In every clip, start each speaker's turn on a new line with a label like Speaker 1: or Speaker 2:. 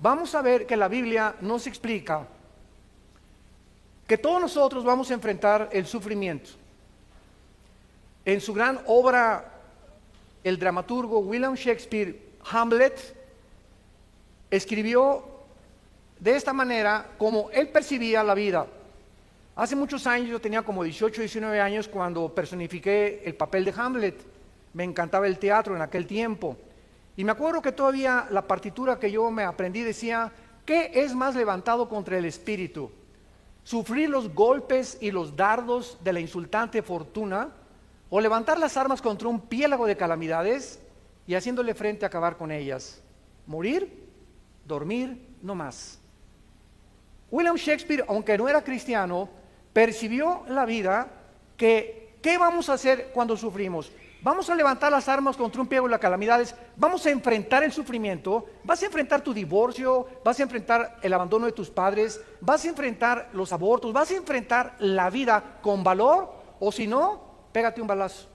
Speaker 1: vamos a ver que la Biblia nos explica que todos nosotros vamos a enfrentar el sufrimiento. En su gran obra, el dramaturgo William Shakespeare, Hamlet, escribió de esta manera como él percibía la vida. Hace muchos años, yo tenía como 18, 19 años cuando personifiqué el papel de Hamlet. Me encantaba el teatro en aquel tiempo. Y me acuerdo que todavía la partitura que yo me aprendí decía: ¿qué es más levantado contra el espíritu? ¿Sufrir los golpes y los dardos de la insultante fortuna? ¿O levantar las armas contra un piélago de calamidades y haciéndole frente a acabar con ellas? ¿Morir? ¿Dormir? No más. William Shakespeare, aunque no era cristiano, percibió la vida que ¿qué vamos a hacer cuando sufrimos? Vamos a levantar las armas contra un piélago de calamidades, vamos a enfrentar el sufrimiento, vas a enfrentar tu divorcio, vas a enfrentar el abandono de tus padres, vas a enfrentar los abortos, vas a enfrentar la vida con valor, o si no, pégate un balazo.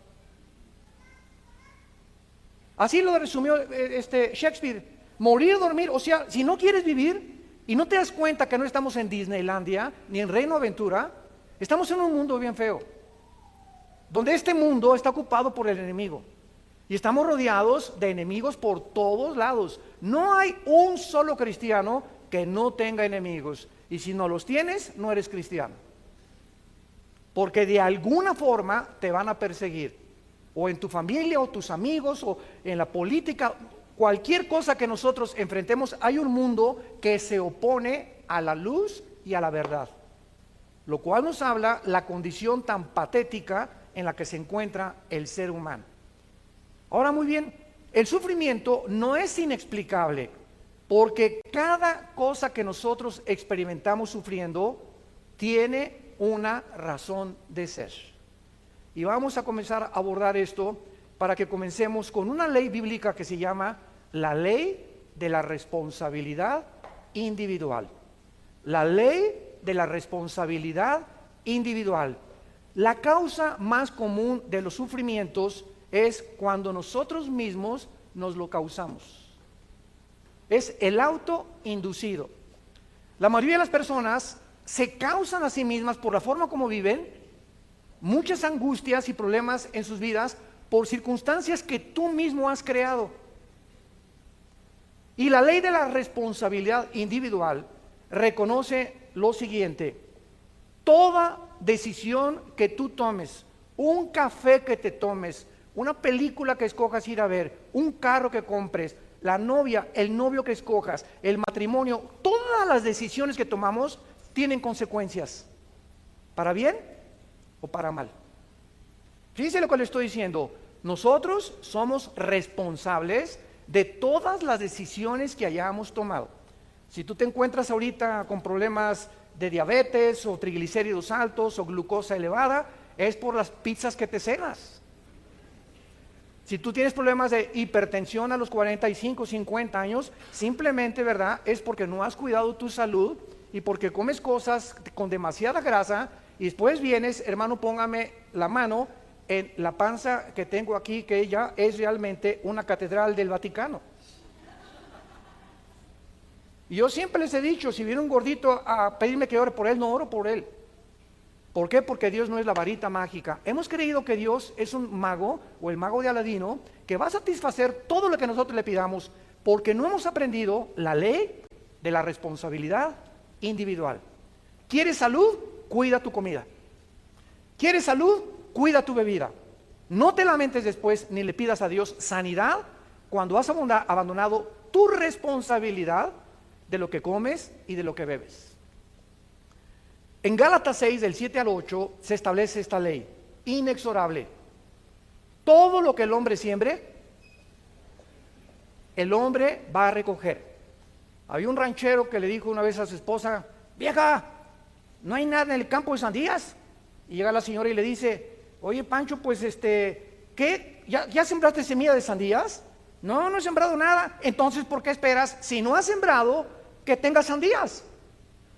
Speaker 1: Así lo resumió Shakespeare: morir, dormir. O sea, si no quieres vivir y no te das cuenta que no estamos en Disneylandia ni en Reino Aventura, estamos en un mundo bien feo, donde este mundo está ocupado por el enemigo y estamos rodeados de enemigos por todos lados. No hay un solo cristiano que no tenga enemigos, y si no los tienes, no eres cristiano, porque de alguna forma te van a perseguir, o en tu familia, o tus amigos, o en la política. Cualquier cosa que nosotros enfrentemos, hay un mundo que se opone a la luz y a la verdad, lo cual nos habla la condición tan patética en la que se encuentra el ser humano. Ahora, muy bien, el sufrimiento no es inexplicable, porque cada cosa que nosotros experimentamos sufriendo tiene una razón de ser. Y vamos a comenzar a abordar esto para que comencemos con una ley bíblica que se llama la ley de la responsabilidad individual. La ley de la responsabilidad individual. La causa más común de los sufrimientos es cuando nosotros mismos nos lo causamos. Es el autoinducido. La mayoría de las personas se causan a sí mismas, por la forma como viven, muchas angustias y problemas en sus vidas por circunstancias que tú mismo has creado. Y la ley de la responsabilidad individual reconoce lo siguiente: toda decisión que tú tomes, un café que te tomes, una película que escojas ir a ver, un carro que compres, la novia, el novio que escojas, el matrimonio, todas las decisiones que tomamos tienen consecuencias, para bien o para mal. Fíjense lo que le estoy diciendo: nosotros somos responsables de todas las decisiones que hayamos tomado. Si tú te encuentras ahorita con problemas de diabetes o triglicéridos altos o glucosa elevada, es por las pizzas que te cenas. Si tú tienes problemas de hipertensión a los 45, 50 años, simplemente, ¿verdad?, es porque no has cuidado tu salud y porque comes cosas con demasiada grasa, y después vienes: hermano, póngame la mano en la panza que tengo aquí, que ella es realmente una catedral del Vaticano. Y yo siempre les he dicho: si viene un gordito a pedirme que ore por él, no oro por él. ¿Por qué? Porque Dios no es la varita mágica. Hemos creído que Dios es un mago, o el mago de Aladino, que va a satisfacer todo lo que nosotros le pidamos, porque no hemos aprendido la ley de la responsabilidad individual. ¿Quieres salud? Cuida tu comida. ¿Quieres salud? Cuida tu bebida. No te lamentes después ni le pidas a Dios sanidad cuando has abandonado tu responsabilidad de lo que comes y de lo que bebes. En Gálatas 6, del 7 al 8, se establece esta ley inexorable: todo lo que el hombre siembre, el hombre va a recoger. Había un ranchero que le dijo una vez a su esposa: vieja, ¿no hay nada en el campo de sandías? Y llega la señora y le dice: oye, Pancho, pues ¿qué? ¿Ya sembraste semilla de sandías? No, no he sembrado nada. Entonces, ¿por qué esperas, si no has sembrado, que tengas sandías?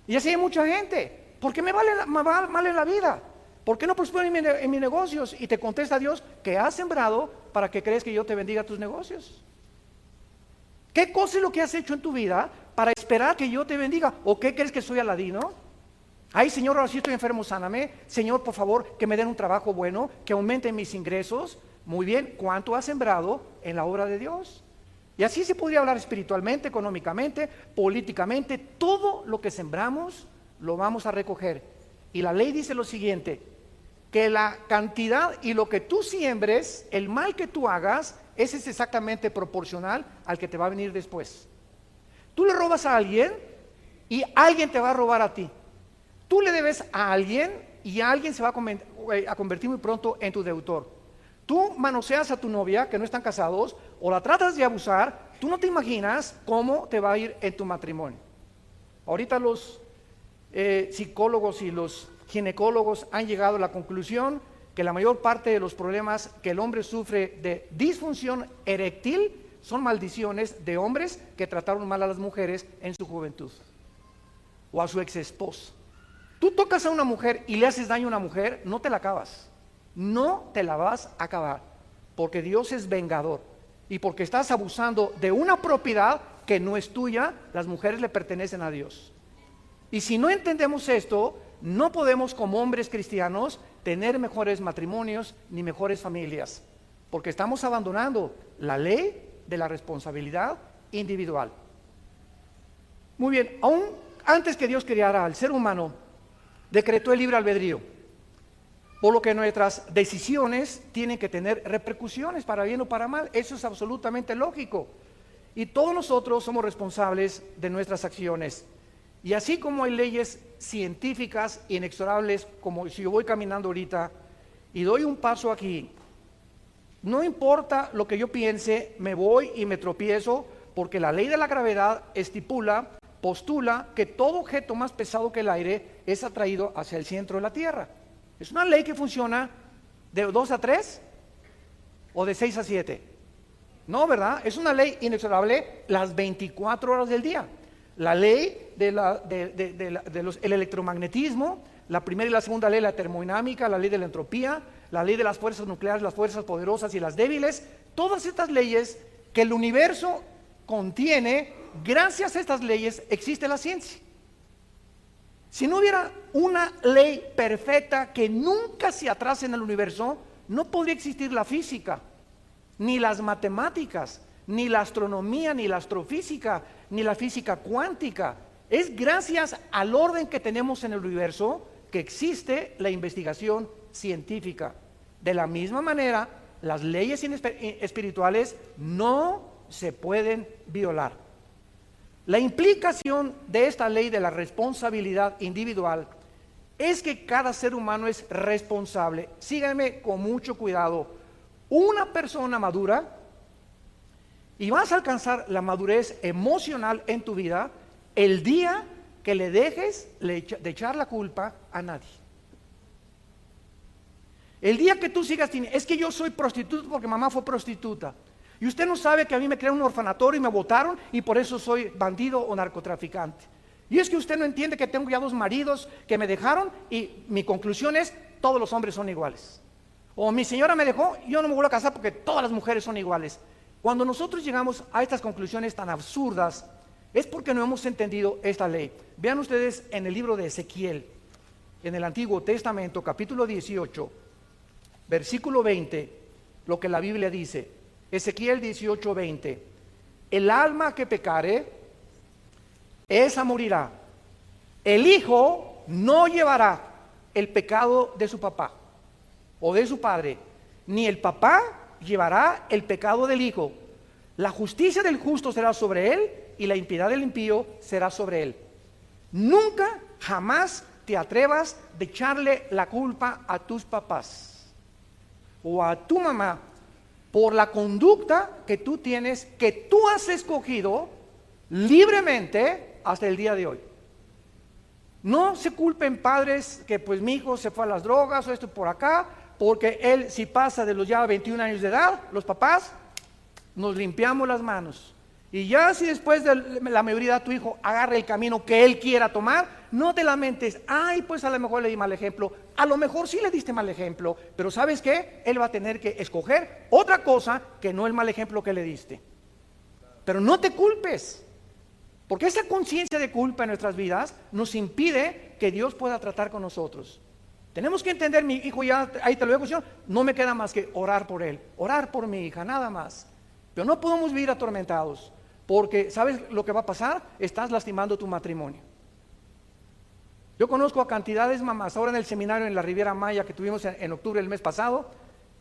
Speaker 1: Y así hay mucha gente. ¿Por qué me va mal en la vida? ¿Por qué no prospero en mis negocios? Y te contesta Dios que has sembrado para que crees que yo te bendiga tus negocios. ¿Qué cosa es lo que has hecho en tu vida para esperar que yo te bendiga. ¿O qué crees que soy Aladino? Ay, Señor, ahora sí estoy enfermo, sáname. Señor, por favor, que me den un trabajo bueno, que aumenten mis ingresos. Muy bien, ¿cuánto has sembrado en la obra de Dios? Y así se podría hablar espiritualmente, económicamente, políticamente. Todo lo que sembramos lo vamos a recoger. Y la ley dice lo siguiente, que la cantidad y lo que tú siembres, el mal que tú hagas, ese es exactamente proporcional al que te va a venir después. Tú le robas a alguien y alguien te va a robar a ti. Tú le debes a alguien y alguien se va a convertir muy pronto en tu deudor. Tú manoseas a tu novia, que no están casados, o la tratas de abusar, tú no te imaginas cómo te va a ir en tu matrimonio. Ahorita los psicólogos y los ginecólogos han llegado a la conclusión que la mayor parte de los problemas que el hombre sufre de disfunción eréctil son maldiciones de hombres que trataron mal a las mujeres en su juventud o a su ex esposa. Tú tocas a una mujer y le haces daño a una mujer, no te la acabas. No te la vas a acabar, porque Dios es vengador y porque estás abusando de una propiedad que no es tuya. Las mujeres le pertenecen a Dios. Y si no entendemos esto, no podemos como hombres cristianos tener mejores matrimonios ni mejores familias, porque estamos abandonando la ley de la responsabilidad individual. Muy bien, aún antes que Dios creara al ser humano, decretó el libre albedrío. Por lo que nuestras decisiones tienen que tener repercusiones para bien o para mal. Eso es absolutamente lógico. Y todos nosotros somos responsables de nuestras acciones. Y así como hay leyes científicas inexorables, como si yo voy caminando ahorita y doy un paso aquí, no importa lo que yo piense, me voy y me tropiezo, porque la ley de la gravedad postula que todo objeto más pesado que el aire es atraído hacia el centro de la Tierra. ¿Es una ley que funciona de 2 a 3 o de 6 a 7? No, ¿verdad? Es una ley inexorable las 24 horas del día. La ley del electromagnetismo, la primera y la segunda ley, la termodinámica, la ley de la entropía, la ley de las fuerzas nucleares, las fuerzas poderosas y las débiles, todas estas leyes que el universo contiene, gracias a estas leyes existe la ciencia. Si no hubiera una ley perfecta que nunca se atrase en el universo, no podría existir la física, ni las matemáticas, ni la astronomía, ni la astrofísica, ni la física cuántica. Es gracias al orden que tenemos en el universo que existe la investigación científica. De la misma manera, las leyes espirituales no se pueden violar. La implicación de esta ley de la responsabilidad individual es que cada ser humano es responsable. Síganme con mucho cuidado. Una persona madura, y vas a alcanzar la madurez emocional en tu vida el día que le dejes de echar la culpa a nadie. El día que tú sigas diciendo, es que yo soy prostituta porque mamá fue prostituta. Y usted no sabe que a mí me crearon un orfanatorio y me botaron y por eso soy bandido o narcotraficante. Y es que usted no entiende que tengo ya 2 maridos que me dejaron y mi conclusión es, todos los hombres son iguales. O mi señora me dejó, yo no me vuelvo a casar porque todas las mujeres son iguales. Cuando nosotros llegamos a estas conclusiones tan absurdas, es porque no hemos entendido esta ley. Vean ustedes en el libro de Ezequiel, en el Antiguo Testamento, capítulo 18, versículo 20, lo que la Biblia dice. Ezequiel 18:20, el alma que pecare, esa morirá. El hijo no llevará el pecado de su papá o de su padre, ni el papá llevará el pecado del hijo. La justicia del justo será sobre él y la impiedad del impío será sobre él. Nunca, jamás te atrevas de echarle la culpa a tus papás o a tu mamá por la conducta que tú tienes, que tú has escogido libremente hasta el día de hoy. No se culpen padres que pues mi hijo se fue a las drogas o esto por acá, porque él si pasa de los ya 21 años de edad, los papás nos limpiamos las manos. Y ya si después de la mayoría de tu hijo agarra el camino que él quiera tomar, no te lamentes, ay pues a lo mejor le di mal ejemplo, a lo mejor sí le diste mal ejemplo, pero ¿sabes qué? Él va a tener que escoger otra cosa que no el mal ejemplo que le diste. Pero no te culpes, Porque esa conciencia de culpa en nuestras vidas nos impide que Dios pueda tratar con nosotros. Tenemos que entender, mi hijo ya, ahí te lo dejo, Señor, no me queda más que orar por él, orar por mi hija, nada más. Pero no podemos vivir atormentados, porque ¿sabes lo que va a pasar? Estás lastimando tu matrimonio. Yo conozco a cantidades mamás, ahora en el seminario en la Riviera Maya que tuvimos en octubre del mes pasado,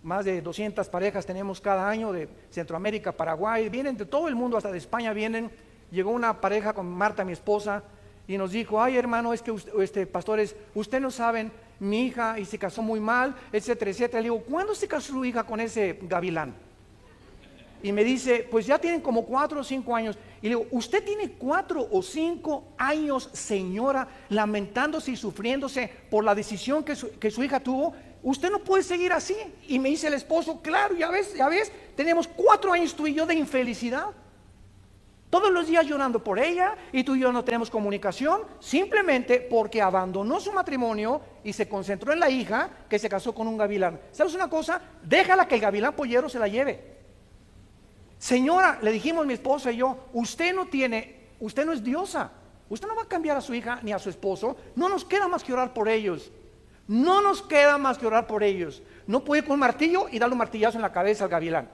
Speaker 1: más de 200 parejas tenemos cada año de Centroamérica, Paraguay, vienen de todo el mundo, hasta de España vienen. Llegó una pareja con Marta, mi esposa, y nos dijo, ay hermano, es que pastores, ustedes no saben, mi hija y se casó muy mal, etcétera, etcétera. Le digo, ¿cuándo se casó su hija con ese gavilán? Y me dice, pues ya tienen como 4 o 5 años. Y le digo, ¿usted tiene 4 o 5 años, señora, lamentándose y sufriéndose por la decisión que su hija tuvo? Usted no puede seguir así. Y me dice el esposo, claro, ya ves, tenemos 4 años tú y yo de infelicidad. Todos los días llorando por ella, y tú y yo no tenemos comunicación, simplemente porque abandonó su matrimonio y se concentró en la hija que se casó con un gavilán. ¿Sabes una cosa? Déjala que el gavilán pollero se la lleve. Señora, le dijimos mi esposa y yo, usted no es diosa, usted no va a cambiar a su hija ni a su esposo, no nos queda más que orar por ellos, no nos queda más que orar por ellos. No puede ir con un martillo y darle un martillazo en la cabeza al gavilán.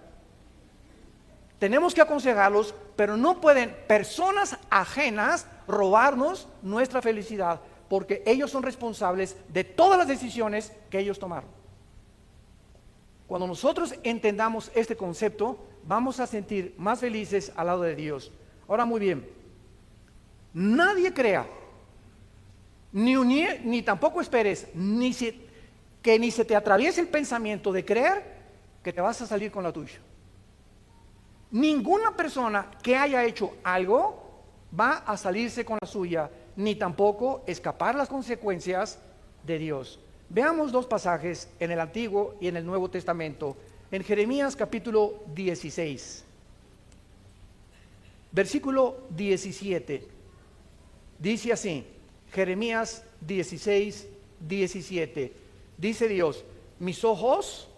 Speaker 1: Tenemos que aconsejarlos, pero no pueden personas ajenas robarnos nuestra felicidad, porque ellos son responsables de todas las decisiones que ellos tomaron. Cuando nosotros entendamos este concepto, vamos a sentir más felices al lado de Dios. Ahora, muy bien, nadie crea, ni tampoco esperes, que ni se te atraviese el pensamiento de creer que te vas a salir con la tuya. Ninguna persona que haya hecho algo va a salirse con la suya, ni tampoco escapar las consecuencias de Dios. Veamos 2 pasajes en el Antiguo y en el Nuevo Testamento. En Jeremías capítulo 16, versículo 17, dice así, Jeremías 16, 17, dice Dios, mis ojos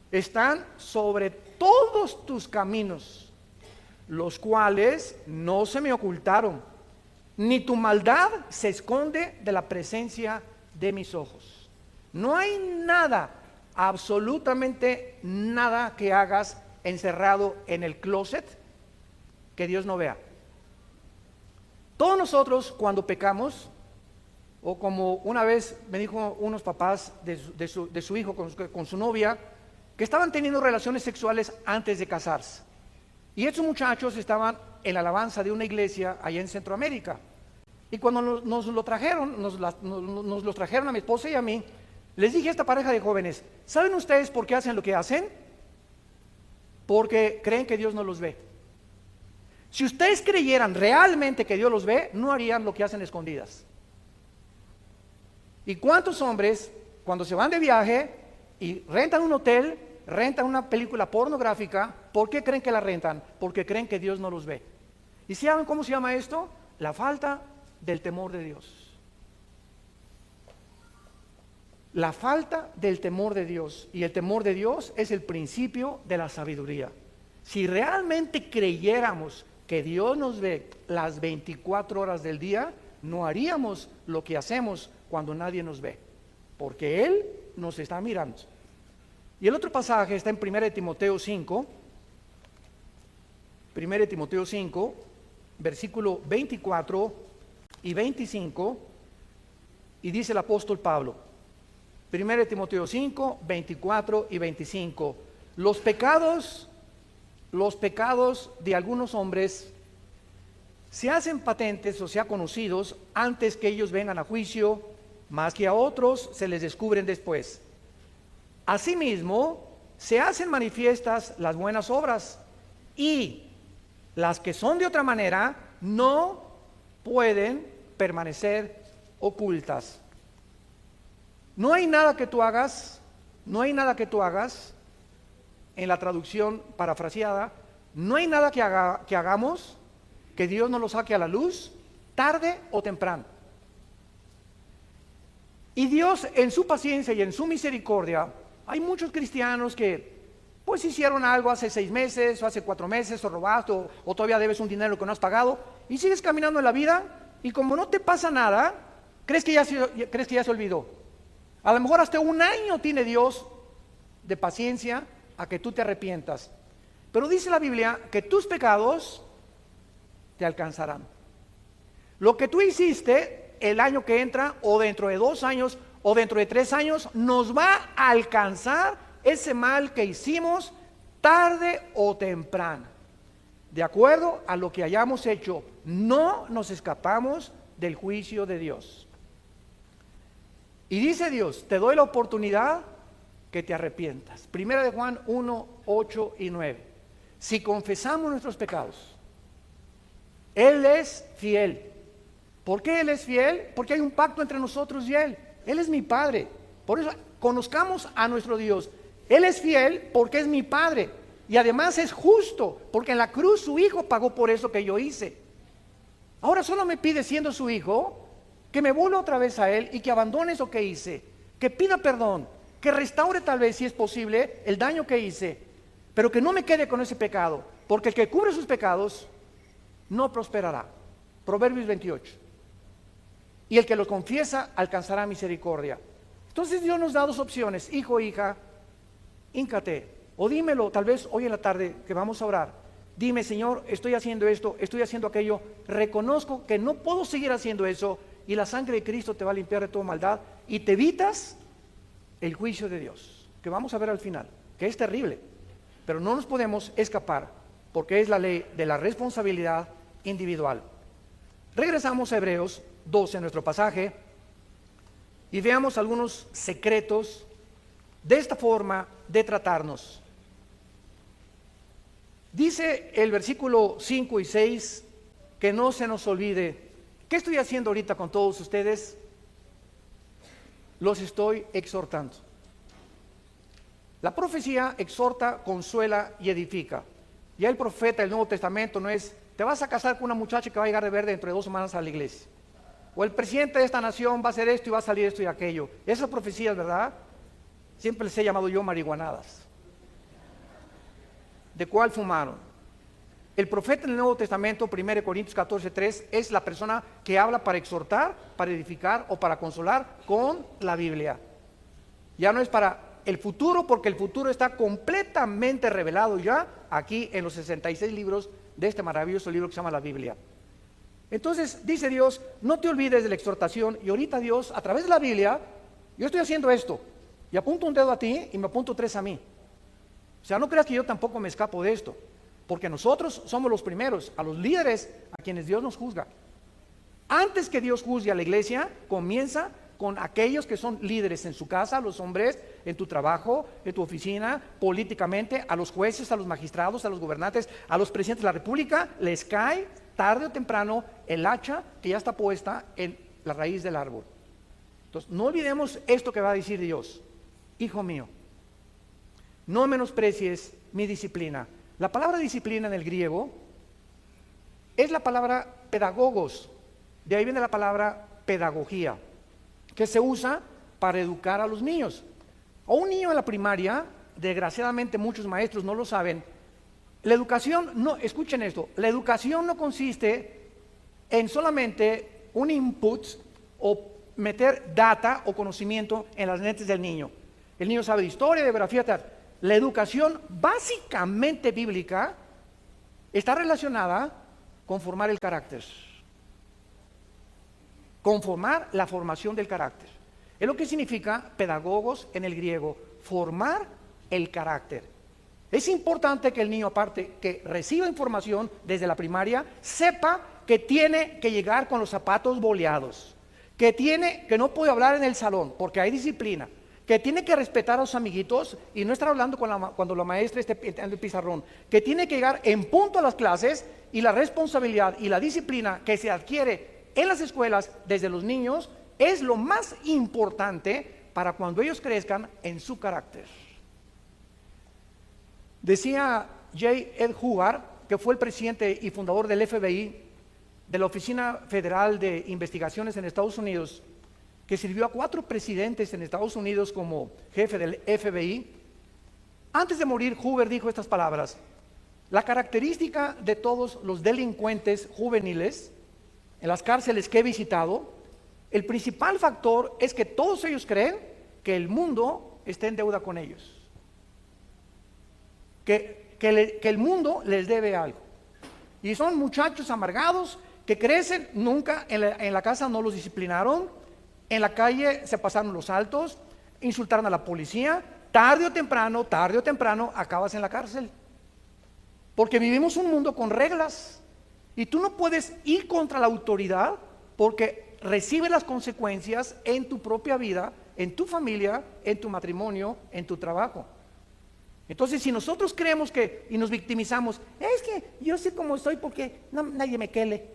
Speaker 1: están sobre todos tus caminos, los cuales no se me ocultaron, ni tu maldad se esconde de la presencia de mis ojos. No hay nada, absolutamente nada que hagas encerrado en el closet que Dios no vea. Todos nosotros cuando pecamos, o como una vez me dijo unos papás de su hijo con su novia, que estaban teniendo relaciones sexuales antes de casarse. Y estos muchachos estaban en la alabanza de una iglesia allá en Centroamérica. Y cuando nos los trajeron a mi esposa y a mí, les dije a esta pareja de jóvenes, ¿saben ustedes por qué hacen lo que hacen? Porque creen que Dios no los ve. Si ustedes creyeran realmente que Dios los ve, no harían lo que hacen escondidas. ¿Y cuántos hombres, cuando se van de viaje y rentan un hotel, rentan una película pornográfica, ¿por qué creen que la rentan? Porque creen que Dios no los ve. ¿Y saben cómo se llama esto? La falta del temor de Dios. La falta del temor de Dios. Y el temor de Dios es el principio de la sabiduría. Si realmente creyéramos que Dios nos ve las 24 horas del día, no haríamos lo que hacemos cuando nadie nos ve, porque Él nos está mirando. Y el otro pasaje está en 1 Timoteo 5, 1 Timoteo 5, versículo 24 y 25, y dice el apóstol Pablo, 1 Timoteo 5, 24 y 25, los pecados de algunos hombres se hacen patentes, o sea, conocidos, antes que ellos vengan a juicio, más que a otros se les descubren después. Asimismo, se hacen manifiestas las buenas obras, y las que son de otra manera no pueden permanecer ocultas. No hay nada que tú hagas, en la traducción parafraseada, no hay nada que hagamos que Dios no lo saque a la luz, tarde o temprano. Y Dios, en su paciencia y en su misericordia, hay muchos cristianos que pues hicieron algo hace 6 meses, o hace 4 meses, o robaste, o todavía debes un dinero que no has pagado, y sigues caminando en la vida y como no te pasa nada, crees que ya se olvidó. A lo mejor hasta un año tiene Dios de paciencia a que tú te arrepientas. Pero dice la Biblia que tus pecados te alcanzarán. Lo que tú hiciste el año que entra, o dentro de 2 años, o dentro de 3 años, nos va a alcanzar ese mal que hicimos tarde o temprano. De acuerdo a lo que hayamos hecho, no nos escapamos del juicio de Dios. Y dice Dios, te doy la oportunidad que te arrepientas. Primera de Juan 1, 8 y 9. Si confesamos nuestros pecados, Él es fiel. ¿Por qué Él es fiel? Porque hay un pacto entre nosotros y Él. Él es mi Padre. Por eso conozcamos a nuestro Dios. Él es fiel porque es mi Padre. Y además es justo, porque en la cruz su Hijo pagó por eso que yo hice. Ahora solo me pide, siendo su Hijo, que me vuelva otra vez a Él y que abandone eso que hice, que pida perdón, que restaure tal vez, si es posible, el daño que hice, pero que no me quede con ese pecado, porque el que cubre sus pecados no prosperará. Proverbios 28. Y el que lo confiesa alcanzará misericordia. Entonces Dios nos da 2 opciones: hijo, hija, híncate, o dímelo tal vez hoy en la tarde que vamos a orar. Dime, Señor, estoy haciendo esto, estoy haciendo aquello, reconozco que no puedo seguir haciendo eso, y la sangre de Cristo te va a limpiar de toda maldad y te evitas el juicio de Dios, que vamos a ver al final, que es terrible, pero no nos podemos escapar, porque es la ley de la responsabilidad individual. Regresamos a Hebreos 12, en nuestro pasaje, y veamos algunos secretos de esta forma de tratarnos. Dice el versículo 5 y 6, que no se nos olvide. ¿Qué estoy haciendo ahorita con todos ustedes? Los estoy exhortando. La profecía exhorta, consuela y edifica. Ya el profeta del Nuevo Testamento no es: te vas a casar con una muchacha que va a llegar de verde dentro de 2 semanas a la iglesia, o el presidente de esta nación va a hacer esto y va a salir esto y aquello. Esas profecías, ¿verdad? Siempre les he llamado yo marihuanadas. ¿De cuál fumaron? El profeta en el Nuevo Testamento, 1 Corintios 14:3, es la persona que habla para exhortar, para edificar o para consolar con la Biblia. Ya no es para el futuro, porque el futuro está completamente revelado ya aquí en los 66 libros de este maravilloso libro que se llama la Biblia. Entonces dice Dios, no te olvides de la exhortación. Y ahorita Dios, a través de la Biblia, yo estoy haciendo esto, y apunto un dedo a ti y me apunto 3 a mí. O sea, no creas que yo tampoco me escapo de esto, porque nosotros somos los primeros, a los líderes a quienes Dios nos juzga. Antes que Dios juzgue a la iglesia, comienza con aquellos que son líderes en su casa, los hombres, en tu trabajo, en tu oficina, políticamente, a los jueces, a los magistrados, a los gobernantes, a los presidentes de la república. Les cae tarde o temprano el hacha que ya está puesta en la raíz del árbol. Entonces, no olvidemos esto que va a decir Dios. Hijo mío, no menosprecies mi disciplina. La palabra disciplina en el griego es la palabra pedagogos. De ahí viene la palabra pedagogía, que se usa para educar a los niños. A un niño en la primaria, desgraciadamente muchos maestros no lo saben, la educación, no, escuchen esto, la educación no consiste en solamente un input o meter data o conocimiento en las mentes del niño. El niño sabe de historia, de geografía, teatro. La educación básicamente bíblica está relacionada con formar el carácter, conformar la formación del carácter. Es lo que significa pedagogos en el griego, formar el carácter. Es importante que el niño, aparte que reciba información desde la primaria, sepa que tiene que llegar con los zapatos boleados, que no puede hablar en el salón porque hay disciplina, que tiene que respetar a sus amiguitos y no estar hablando cuando la maestra esté en el pizarrón, que tiene que llegar en punto a las clases, y la responsabilidad y la disciplina que se adquiere en las escuelas desde los niños es lo más importante para cuando ellos crezcan en su carácter. Decía J. Ed Hubbard, que fue el presidente y fundador del FBI, de la Oficina Federal de Investigaciones en Estados Unidos, que sirvió a 4 presidentes en Estados Unidos como jefe del FBI. Antes de morir, Hubbard dijo estas palabras: La característica de todos los delincuentes juveniles en las cárceles que he visitado, el principal factor es que todos ellos creen que el mundo está en deuda con ellos, que el mundo les debe algo. Y son muchachos amargados que crecen, nunca en la casa no los disciplinaron, en la calle se pasaron los altos, insultaron a la policía, tarde o temprano acabas en la cárcel. Porque vivimos un mundo con reglas y tú no puedes ir contra la autoridad porque recibes las consecuencias en tu propia vida, en tu familia, en tu matrimonio, en tu trabajo. Entonces, si nosotros creemos que y nos victimizamos, es que yo sé cómo soy porque nadie me quele.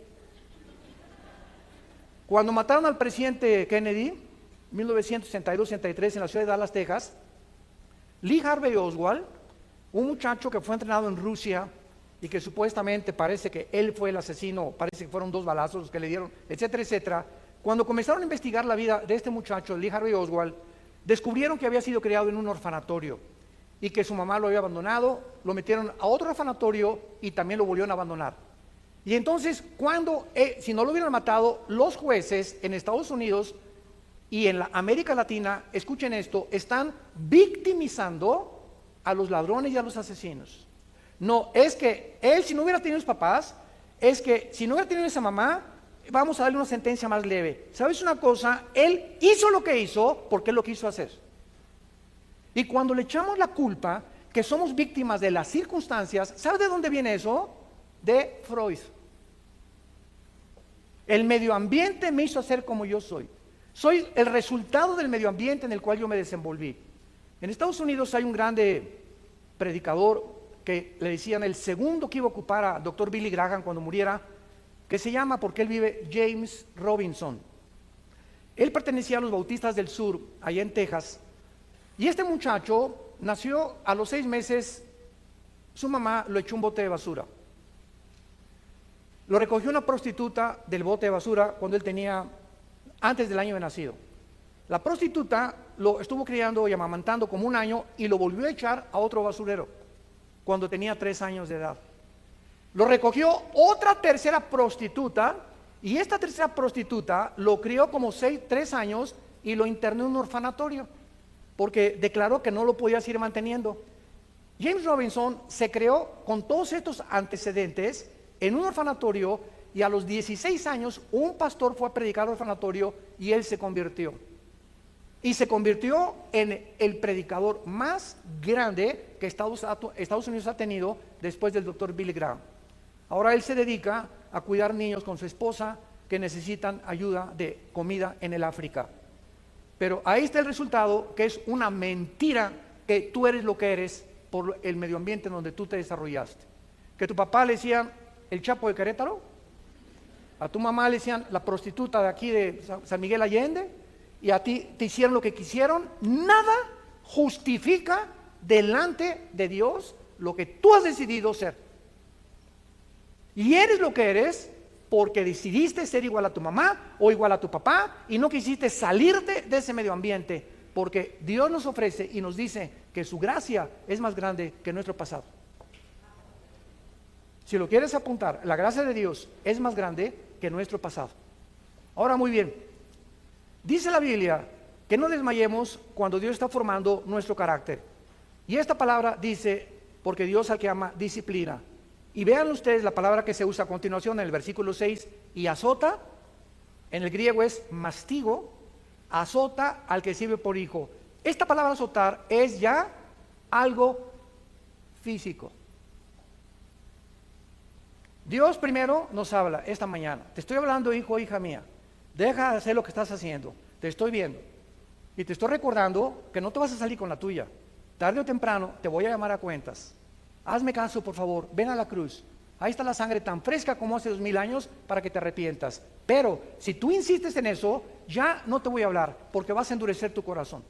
Speaker 1: Cuando mataron al presidente Kennedy, 1962-63, en la ciudad de Dallas, Texas, Lee Harvey Oswald, un muchacho que fue entrenado en Rusia y que supuestamente parece que él fue el asesino, parece que fueron 2 balazos los que le dieron, etcétera, etcétera. Cuando comenzaron a investigar la vida de este muchacho, Lee Harvey Oswald, descubrieron que había sido criado en un orfanatorio y que su mamá lo había abandonado, lo metieron a otro orfanatorio y también lo volvieron a abandonar. Y entonces, si no lo hubieran matado, los jueces en Estados Unidos y en la América Latina, escuchen esto, están victimizando a los ladrones y a los asesinos. No, es que él, si no hubiera tenido sus papás, es que si no hubiera tenido esa mamá, vamos a darle una sentencia más leve. ¿Sabes una cosa? Él hizo lo que hizo porque él lo quiso hacer. Y cuando le echamos la culpa, que somos víctimas de las circunstancias, ¿sabes de dónde viene eso? De Freud. El medio ambiente me hizo ser como yo soy. Soy el resultado del medio ambiente en el cual yo me desenvolví. En Estados Unidos hay un grande predicador que le decían el segundo que iba a ocupar a Dr. Billy Graham cuando muriera, que se llama, porque él vive, James Robinson. Él pertenecía a los Bautistas del Sur, allá en Texas, y este muchacho nació a los 6 meses, su mamá lo echó un bote de basura. Lo recogió una prostituta del bote de basura cuando él tenía, antes del año de nacido. La prostituta lo estuvo criando y amamantando como 1 año y lo volvió a echar a otro basurero cuando tenía 3 años de edad. Lo recogió otra tercera prostituta y esta tercera prostituta lo crió como 3 años y lo internó en un orfanatorio porque declaró que no lo podía seguir manteniendo. James Robinson se creó con todos estos antecedentes en un orfanatorio y a los 16 años un pastor fue a predicar al orfanatorio y él se convirtió. Y se convirtió en el predicador más grande que Estados Unidos ha tenido después del Dr. Billy Graham. Ahora él se dedica a cuidar niños con su esposa que necesitan ayuda de comida en el África. Pero ahí está el resultado, que es una mentira que tú eres lo que eres por el medio ambiente en donde tú te desarrollaste. Que tu papá le decían el Chapo de Querétaro, a tu mamá le decían la prostituta de aquí de San Miguel Allende, y a ti te hicieron lo que quisieron. Nada justifica delante de Dios lo que tú has decidido ser. Y eres lo que eres porque decidiste ser igual a tu mamá o igual a tu papá y no quisiste salirte de ese medio ambiente, porque Dios nos ofrece y nos dice que su gracia es más grande que nuestro pasado. Si lo quieres apuntar, la gracia de Dios es más grande que nuestro pasado. Ahora, muy bien, dice la Biblia que no desmayemos cuando Dios está formando nuestro carácter. Y esta palabra dice, porque Dios al que ama disciplina. Y vean ustedes la palabra que se usa a continuación en el versículo 6, y azota, en el griego es mastigo, azota al que sirve por hijo. Esta palabra azotar es ya algo físico. Dios primero nos habla esta mañana. Te estoy hablando, hijo o hija mía. Deja de hacer lo que estás haciendo. Te estoy viendo. Y te estoy recordando que no te vas a salir con la tuya. Tarde o temprano te voy a llamar a cuentas. Hazme caso, por favor. Ven a la cruz. Ahí está la sangre tan fresca como hace 2000 años para que te arrepientas. Pero si tú insistes en eso, ya no te voy a hablar porque vas a endurecer tu corazón.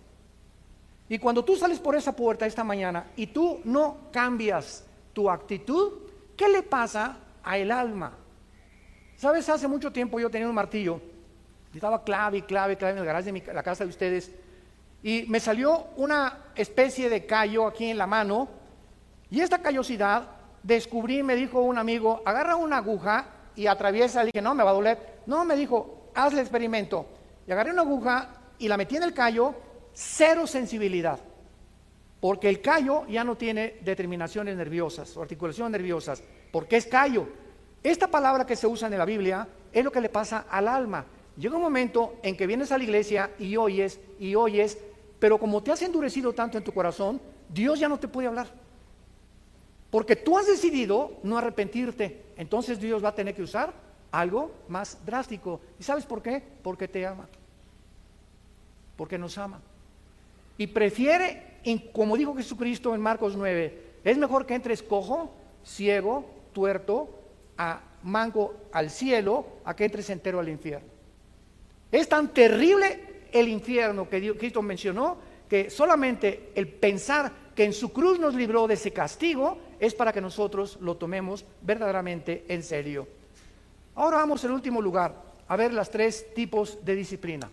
Speaker 1: Y cuando tú sales por esa puerta esta mañana y tú no cambias tu actitud, ¿qué le pasa a el alma? ¿Sabes? Hace mucho tiempo yo tenía un martillo y estaba clave en el garaje de la casa de ustedes, y me salió una especie de callo aquí en la mano, y esta callosidad descubrí, me dijo un amigo, agarra una aguja y atraviesa. Le dije, no, me va a doler. No, me dijo, haz el experimento. Y agarré una aguja y la metí en el callo, cero sensibilidad. Porque el callo ya no tiene determinaciones nerviosas o articulaciones nerviosas, porque es callo. Esta palabra que se usa en la Biblia es lo que le pasa al alma. Llega un momento en que vienes a la iglesia y oyes, pero como te has endurecido tanto en tu corazón, Dios ya no te puede hablar. Porque tú has decidido no arrepentirte. Entonces Dios va a tener que usar algo más drástico. ¿Y sabes por qué? Porque te ama. Porque nos ama. Y prefiere, como dijo Jesucristo en Marcos 9, es mejor que entres cojo, ciego, tuerto, a manco al cielo, a que entres entero al infierno. Es tan terrible el infierno que Cristo mencionó, que solamente el pensar que en su cruz nos libró de ese castigo es para que nosotros lo tomemos verdaderamente en serio. Ahora vamos al último lugar, a ver los 3 tipos de disciplina.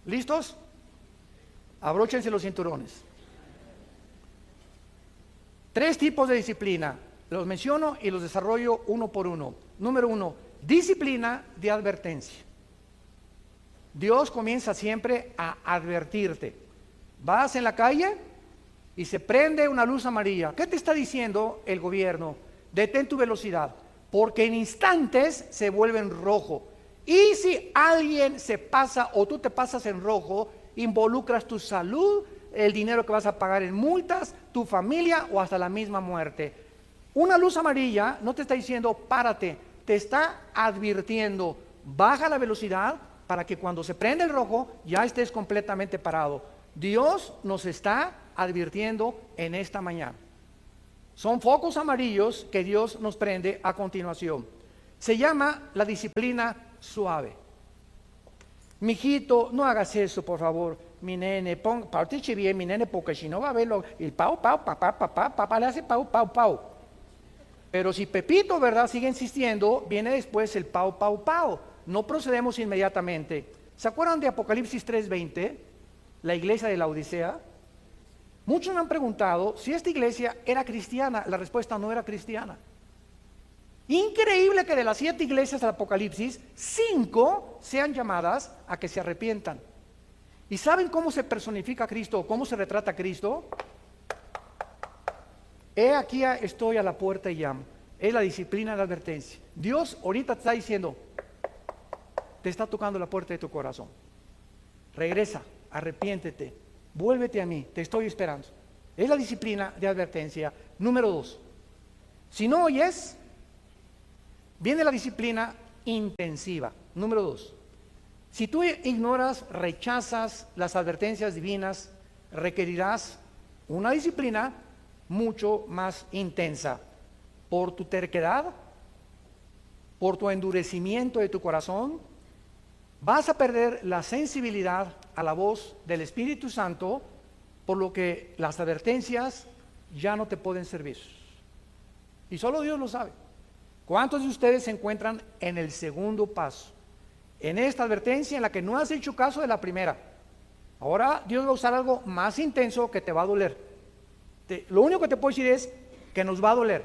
Speaker 1: ¿Listos? Abróchense los cinturones. 3 tipos de disciplina. Los menciono y los desarrollo uno por uno. Número 1, disciplina de advertencia. Dios comienza siempre a advertirte. Vas en la calle y se prende una luz amarilla. ¿Qué te está diciendo el gobierno? Detén tu velocidad, porque en instantes se vuelve en rojo. Y si alguien se pasa o tú te pasas en rojo, involucras tu salud, el dinero que vas a pagar en multas, tu familia o hasta la misma muerte. Una luz amarilla no te está diciendo párate, te está advirtiendo, baja la velocidad para que cuando se prende el rojo ya estés completamente parado. Dios nos está advirtiendo en esta mañana. Son focos amarillos que Dios nos prende a continuación. Se llama la disciplina suave. Mijito, no hagas eso, por favor. Mi nene, pórtese bien, mi nene, porque si no va a verlo. El pau, papá le hace pau. Pero si Pepito, ¿verdad?, sigue insistiendo, viene después el pau. No procedemos inmediatamente. ¿Se acuerdan de Apocalipsis 3:20? La iglesia de la Odisea. Muchos me han preguntado si esta iglesia era cristiana. La respuesta no era cristiana. Increíble que de las 7 iglesias del Apocalipsis, 5 sean llamadas a que se arrepientan. ¿Y saben cómo se personifica a Cristo o cómo se retrata a Cristo? He aquí estoy a la puerta y llamo. Es la disciplina de la advertencia. Dios ahorita te está diciendo, te está tocando la puerta de tu corazón. Regresa, arrepiéntete, vuélvete a mí, te estoy esperando. Es la disciplina de advertencia. Número 2. Si no oyes, viene la disciplina intensiva. Número 2. Si tú ignoras, rechazas las advertencias divinas, requerirás una disciplina mucho más intensa. Por tu terquedad, por tu endurecimiento de tu corazón, vas a perder la sensibilidad a la voz del Espíritu Santo, por lo que las advertencias ya no te pueden servir. Y solo Dios lo sabe. ¿Cuántos de ustedes se encuentran en el segundo paso? En esta advertencia en la que no has hecho caso de la primera. Ahora Dios va a usar algo más intenso que te va a doler. Lo único que te puedo decir es que nos va a doler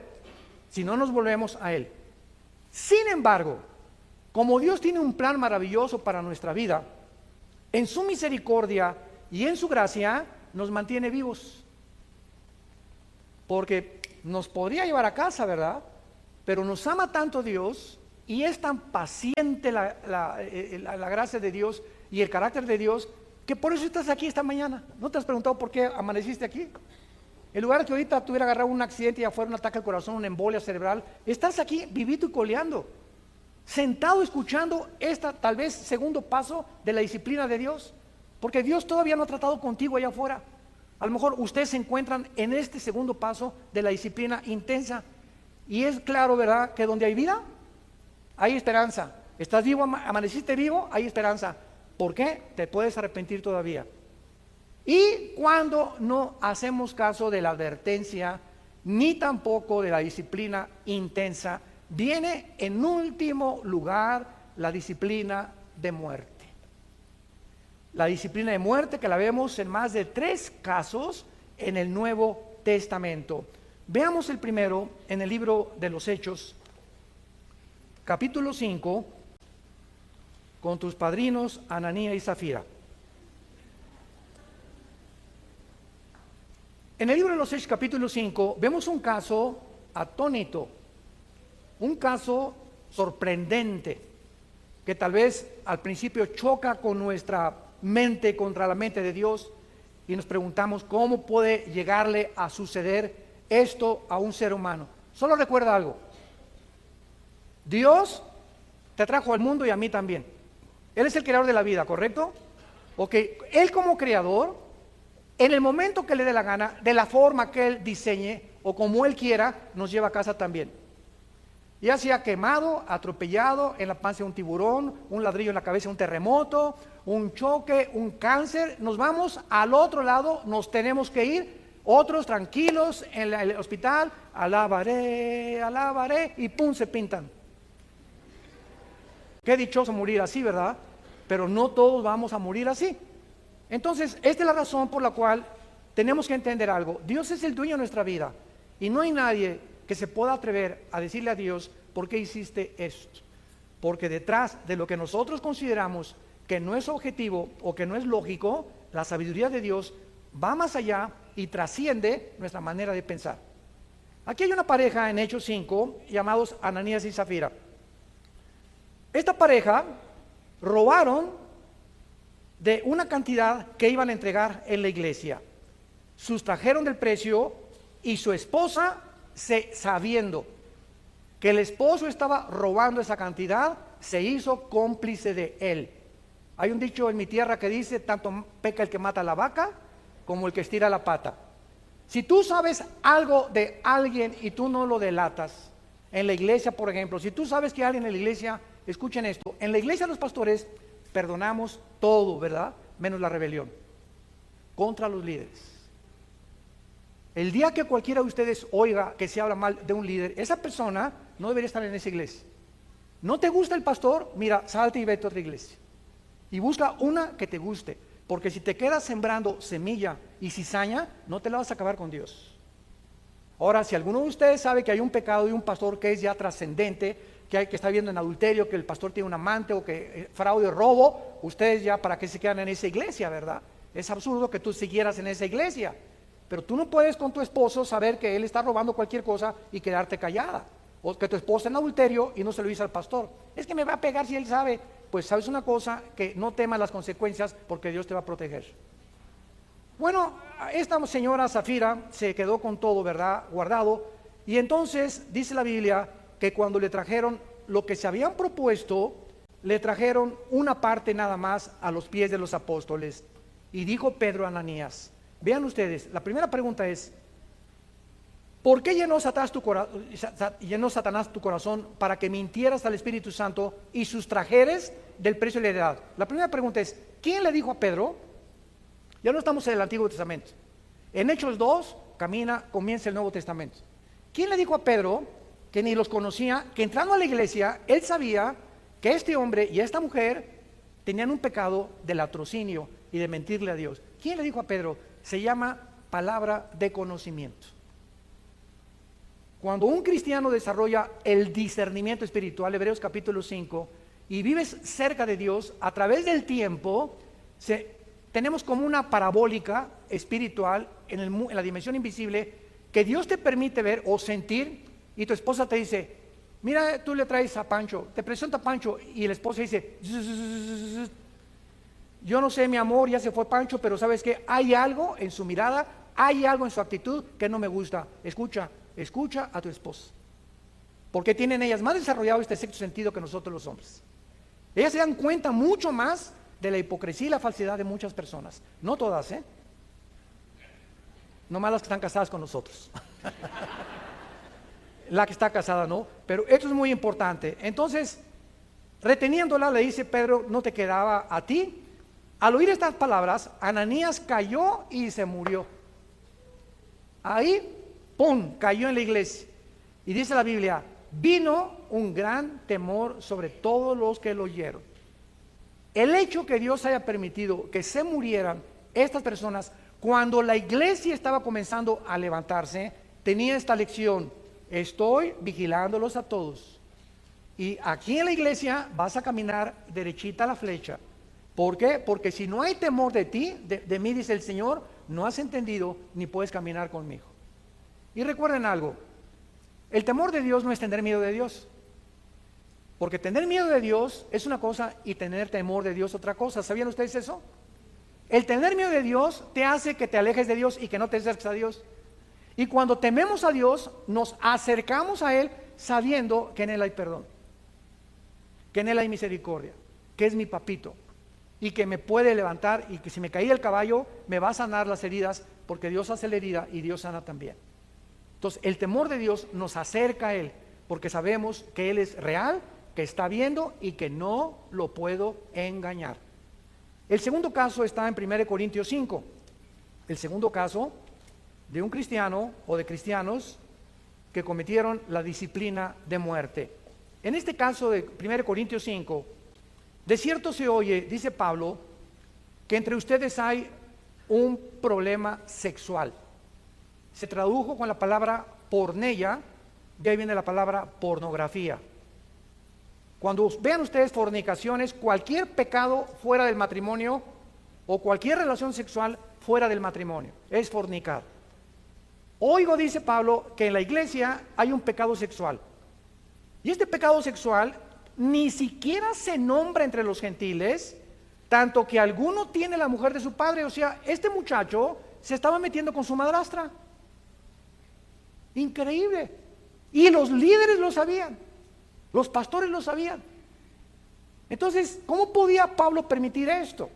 Speaker 1: si no nos volvemos a Él. Sin embargo, como Dios tiene un plan maravilloso para nuestra vida, en su misericordia y en su gracia nos mantiene vivos. Porque nos podría llevar a casa, ¿verdad? Pero nos ama tanto Dios y es tan paciente la gracia de Dios y el carácter de Dios, que por eso estás aquí esta mañana. ¿No te has preguntado por qué amaneciste aquí? En lugar de que ahorita te hubiera agarrado un accidente y ya fuera un ataque al corazón, una embolia cerebral, estás aquí vivito y coleando, sentado escuchando tal vez segundo paso de la disciplina de Dios, porque Dios todavía no ha tratado contigo allá afuera. A lo mejor ustedes se encuentran en este segundo paso de la disciplina intensa, y es claro, ¿verdad?, que donde hay vida, hay esperanza. Estás vivo, amaneciste vivo, hay esperanza. ¿Por qué? Te puedes arrepentir todavía. Y cuando no hacemos caso de la advertencia, ni tampoco de la disciplina intensa, viene en último lugar la disciplina de muerte. La disciplina de muerte que la vemos en más de 3 casos en el Nuevo Testamento. Veamos el primero en el libro de los Hechos, capítulo 5, con tus padrinos Ananías y Zafira. En el libro de los Hechos, capítulo 5, vemos un caso atónito, un caso sorprendente, que tal vez al principio choca con nuestra mente contra la mente de Dios, y nos preguntamos cómo puede llegarle a suceder esto a un ser humano. Solo recuerda algo: Dios te trajo al mundo y a mí también. Él es el creador de la vida, ¿correcto? Ok, Él como creador, en el momento que le dé la gana, de la forma que Él diseñe o como Él quiera, nos lleva a casa también. Ya sea quemado, atropellado, en la panza de un tiburón, un ladrillo en la cabeza de un terremoto, un choque, un cáncer, nos vamos al otro lado, nos tenemos que ir. Otros tranquilos en el hospital, alabaré, alabaré, y pum, se pintan. Qué dichoso morir así, ¿verdad? Pero no todos vamos a morir así. Entonces, esta es la razón por la cual tenemos que entender algo. Dios es el dueño de nuestra vida, y no hay nadie que se pueda atrever a decirle a Dios: ¿por qué hiciste esto? Porque detrás de lo que nosotros consideramos que no es objetivo o que no es lógico, la sabiduría de Dios va más allá y trasciende nuestra manera de pensar. Aquí hay una pareja en Hechos 5 llamados Ananías y Zafira. Esta pareja robaron de una cantidad que iban a entregar en la iglesia. Sustrajeron del precio, y su esposa, sabiendo que el esposo estaba robando esa cantidad, se hizo cómplice de él. Hay un dicho en mi tierra que dice: tanto peca el que mata a la vaca como el que estira la pata. Si tú sabes algo de alguien y tú no lo delatas, en la iglesia, por ejemplo, si tú sabes que alguien en la iglesia, escuchen esto, en la iglesia los pastores perdonamos todo, ¿verdad? Menos la rebelión contra los líderes. El día que cualquiera de ustedes oiga que se habla mal de un líder, esa persona no debería estar en esa iglesia. ¿No te gusta el pastor? Mira, salte y vete a otra iglesia y busca una que te guste, porque si te quedas sembrando semilla y cizaña, no te la vas a acabar con Dios. Ahora, si alguno de ustedes sabe que hay un pecado de un pastor que es ya trascendente, que está viendo en adulterio, que el pastor tiene un amante, o que fraude o robo, ustedes ya para qué se quedan en esa iglesia, ¿verdad? Es absurdo que tú siguieras en esa iglesia. Pero tú no puedes con tu esposo saber que él está robando cualquier cosa y quedarte callada. O que tu esposa en adulterio y no se lo dice al pastor. Es que me va a pegar si él sabe. Pues sabes una cosa, que no temas las consecuencias, porque Dios te va a proteger. Bueno, esta señora Zafira se quedó con todo, ¿verdad? Guardado. Y entonces dice la Biblia que cuando le trajeron lo que se habían propuesto, le trajeron una parte nada más a los pies de los apóstoles. Y dijo Pedro a Ananías: vean ustedes, la primera pregunta es: ¿por qué llenó Satanás tu corazón para que mintieras al Espíritu Santo y sustrajeres del precio de la heredad? La primera pregunta es: ¿quién le dijo a Pedro? Ya no estamos en el Antiguo Testamento. En Hechos 2 comienza el Nuevo Testamento. ¿Quién le dijo a Pedro, que ni los conocía, que entrando a la iglesia, él sabía que este hombre y esta mujer tenían un pecado de latrocinio y de mentirle a Dios? ¿Quién le dijo a Pedro? Se llama palabra de conocimiento. Cuando un cristiano desarrolla el discernimiento espiritual, Hebreos capítulo 5, y vives cerca de Dios, a través del tiempo, tenemos como una parabólica espiritual en la dimensión invisible, que Dios te permite ver o sentir, y tu esposa te dice: mira, tú le traes a Pancho, te presenta a Pancho, y el esposo dice: yo no sé, mi amor, ya se fue Pancho, pero sabes que hay algo en su mirada, hay algo en su actitud que no me gusta. Escucha a tu esposa, porque tienen ellas más desarrollado este sexto sentido que nosotros los hombres. Ellas se dan cuenta mucho más de la hipocresía y la falsedad de muchas personas. No todas, nomás las que están casadas con nosotros. La que está casada no, pero esto es muy importante. Entonces, reteniéndola, le dice Pedro: no te quedaba a ti. Al oír estas palabras, Ananías cayó y se murió. Ahí, ¡pum!, cayó en la iglesia. Y dice la Biblia: vino un gran temor sobre todos los que lo oyeron. El hecho que Dios haya permitido que se murieran estas personas cuando la iglesia estaba comenzando a levantarse, tenía esta lección: estoy vigilándolos a todos. Y aquí en la iglesia vas a caminar derechita a la flecha. ¿Por qué? Porque si no hay temor de ti, de mí, dice el Señor, no has entendido ni puedes caminar conmigo. Y recuerden algo: el temor de Dios no es tener miedo de Dios. Porque tener miedo de Dios es una cosa y tener temor de Dios otra cosa. ¿Sabían ustedes eso? El tener miedo de Dios te hace que te alejes de Dios y que no te acerques a Dios. Y cuando tememos a Dios, nos acercamos a Él sabiendo que en Él hay perdón, que en Él hay misericordia, que es mi papito y que me puede levantar, y que si me caí del caballo me va a sanar las heridas, porque Dios hace la herida y Dios sana también. Entonces el temor de Dios nos acerca a Él, porque sabemos que Él es real, que está viendo y que no lo puedo engañar. El segundo caso está en 1 Corintios 5. El segundo caso de un cristiano o de cristianos que cometieron la disciplina de muerte. En este caso de 1 Corintios 5, de cierto se oye, dice Pablo, que entre ustedes hay un problema sexual. Se tradujo con la palabra porneia, de ahí viene la palabra pornografía. Cuando vean ustedes fornicaciones, cualquier pecado fuera del matrimonio o cualquier relación sexual fuera del matrimonio es fornicar. Oigo, dice Pablo, que en la iglesia hay un pecado sexual. Y este pecado sexual ni siquiera se nombra entre los gentiles, tanto que alguno tiene la mujer de su padre. O sea, este muchacho se estaba metiendo con su madrastra. Increíble. Y los líderes lo sabían. Los pastores lo sabían. Entonces, ¿cómo podía Pablo permitir esto?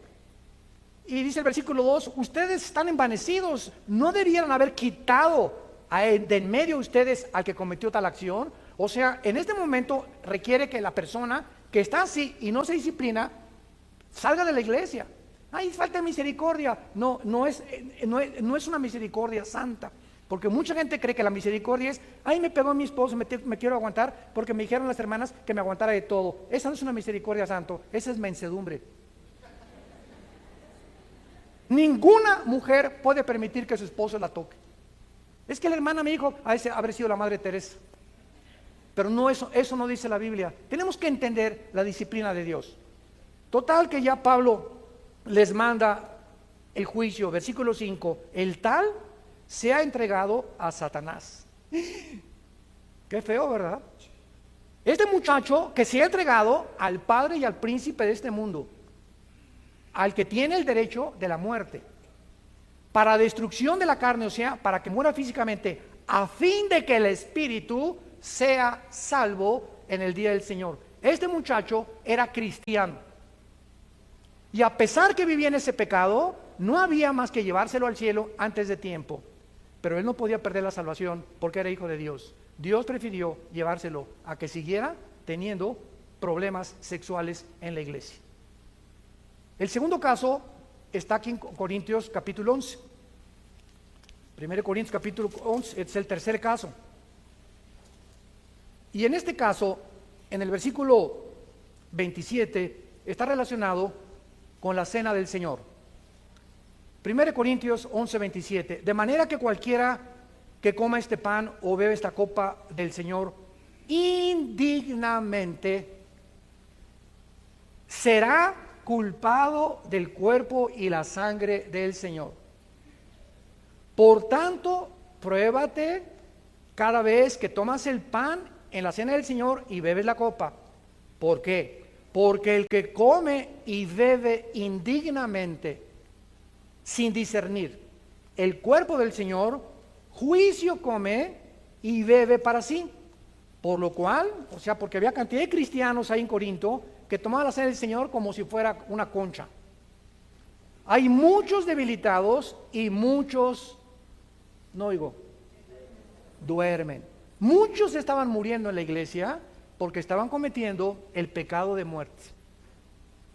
Speaker 1: Y dice el versículo 2, ustedes están envanecidos, no debieran haber quitado de en medio ustedes al que cometió tal acción. O sea, en este momento requiere que la persona que está así y no se disciplina, salga de la iglesia. Ay, falta de misericordia. No es una misericordia santa. Porque mucha gente cree que la misericordia es: ay, me pegó mi esposo, me quiero aguantar porque me dijeron las hermanas que me aguantara de todo. Esa no es una misericordia santo, esa es mansedumbre. Ninguna mujer puede permitir que su esposo la toque. Es que la hermana me dijo, a ese haber sido la Madre Teresa. Pero no, eso no dice la Biblia. Tenemos que entender la disciplina de Dios. Total que ya Pablo les manda el juicio, versículo 5, el tal se ha entregado a Satanás. Qué feo, ¿verdad? Este muchacho que se ha entregado al padre y al príncipe de este mundo, al que tiene el derecho de la muerte, para destrucción de la carne, o sea, para que muera físicamente, a fin de que el espíritu sea salvo en el día del Señor. Este muchacho era cristiano, y a pesar que vivía en ese pecado, no había más que llevárselo al cielo antes de tiempo. Pero él no podía perder la salvación porque era hijo de Dios. Dios prefirió llevárselo a que siguiera teniendo problemas sexuales en la iglesia. El segundo caso está aquí en Corintios capítulo 11. 1 Corintios capítulo 11 es el tercer caso. Y en este caso, en el versículo 27, está relacionado con la cena del Señor. 1 Corintios 11, 27. De manera que cualquiera que coma este pan o bebe esta copa del Señor indignamente será culpado del cuerpo y la sangre del Señor. Por tanto, pruébate cada vez que tomas el pan en la cena del Señor y bebes la copa. ¿Por qué? Porque el que come y bebe indignamente, sin discernir el cuerpo del Señor, juicio come y bebe para sí. Por lo cual, o sea, porque había cantidad de cristianos ahí en Corinto que tomaban la cena del Señor como si fuera una concha. Hay muchos debilitados y muchos, no oigo, duermen. Muchos estaban muriendo en la iglesia porque estaban cometiendo el pecado de muerte.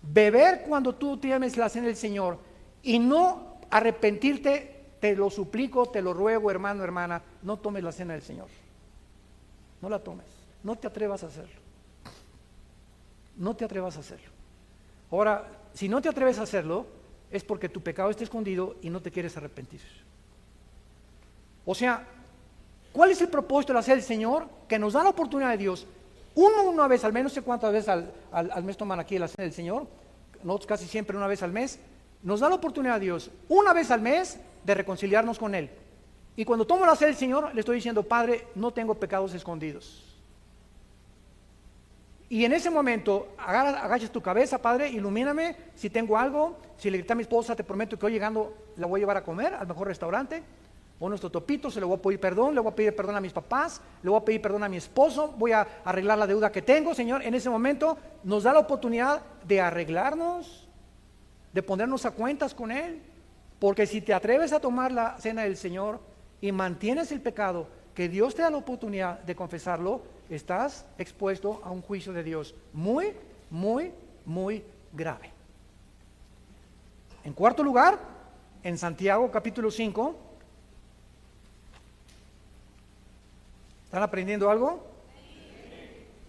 Speaker 1: Beber cuando tú tienes la cena del Señor y no arrepentirte, te lo suplico, te lo ruego, hermano, hermana, no tomes la cena del Señor. No la tomes, no te atrevas a hacerlo. No te atrevas a hacerlo. Ahora, si no te atreves a hacerlo, es porque tu pecado está escondido y no te quieres arrepentir. O sea, ¿Cuál es el propósito de hacer el Señor? Que nos da la oportunidad de Dios, una vez al mes, no sé cuántas veces al mes toman aquí la cena del Señor, nosotros casi siempre una vez al mes, nos da la oportunidad de Dios, una vez al mes, de reconciliarnos con Él. Y cuando tomo la cena del Señor, le estoy diciendo, Padre, no tengo pecados escondidos. Y en ese momento, agachas tu cabeza, Padre, ilumíname, si tengo algo, si le grité a mi esposa, te prometo que hoy llegando la voy a llevar a comer al mejor restaurante, o nuestro topito, se le voy a pedir perdón, le voy a pedir perdón a mis papás, le voy a pedir perdón a mi esposo, voy a arreglar la deuda que tengo, Señor. En ese momento nos da la oportunidad de arreglarnos, de ponernos a cuentas con Él, porque si te atreves a tomar la cena del Señor y mantienes el pecado, que Dios te da la oportunidad de confesarlo, estás expuesto a un juicio de Dios muy, muy, muy grave. En cuarto lugar, en Santiago capítulo 5, ¿están aprendiendo algo?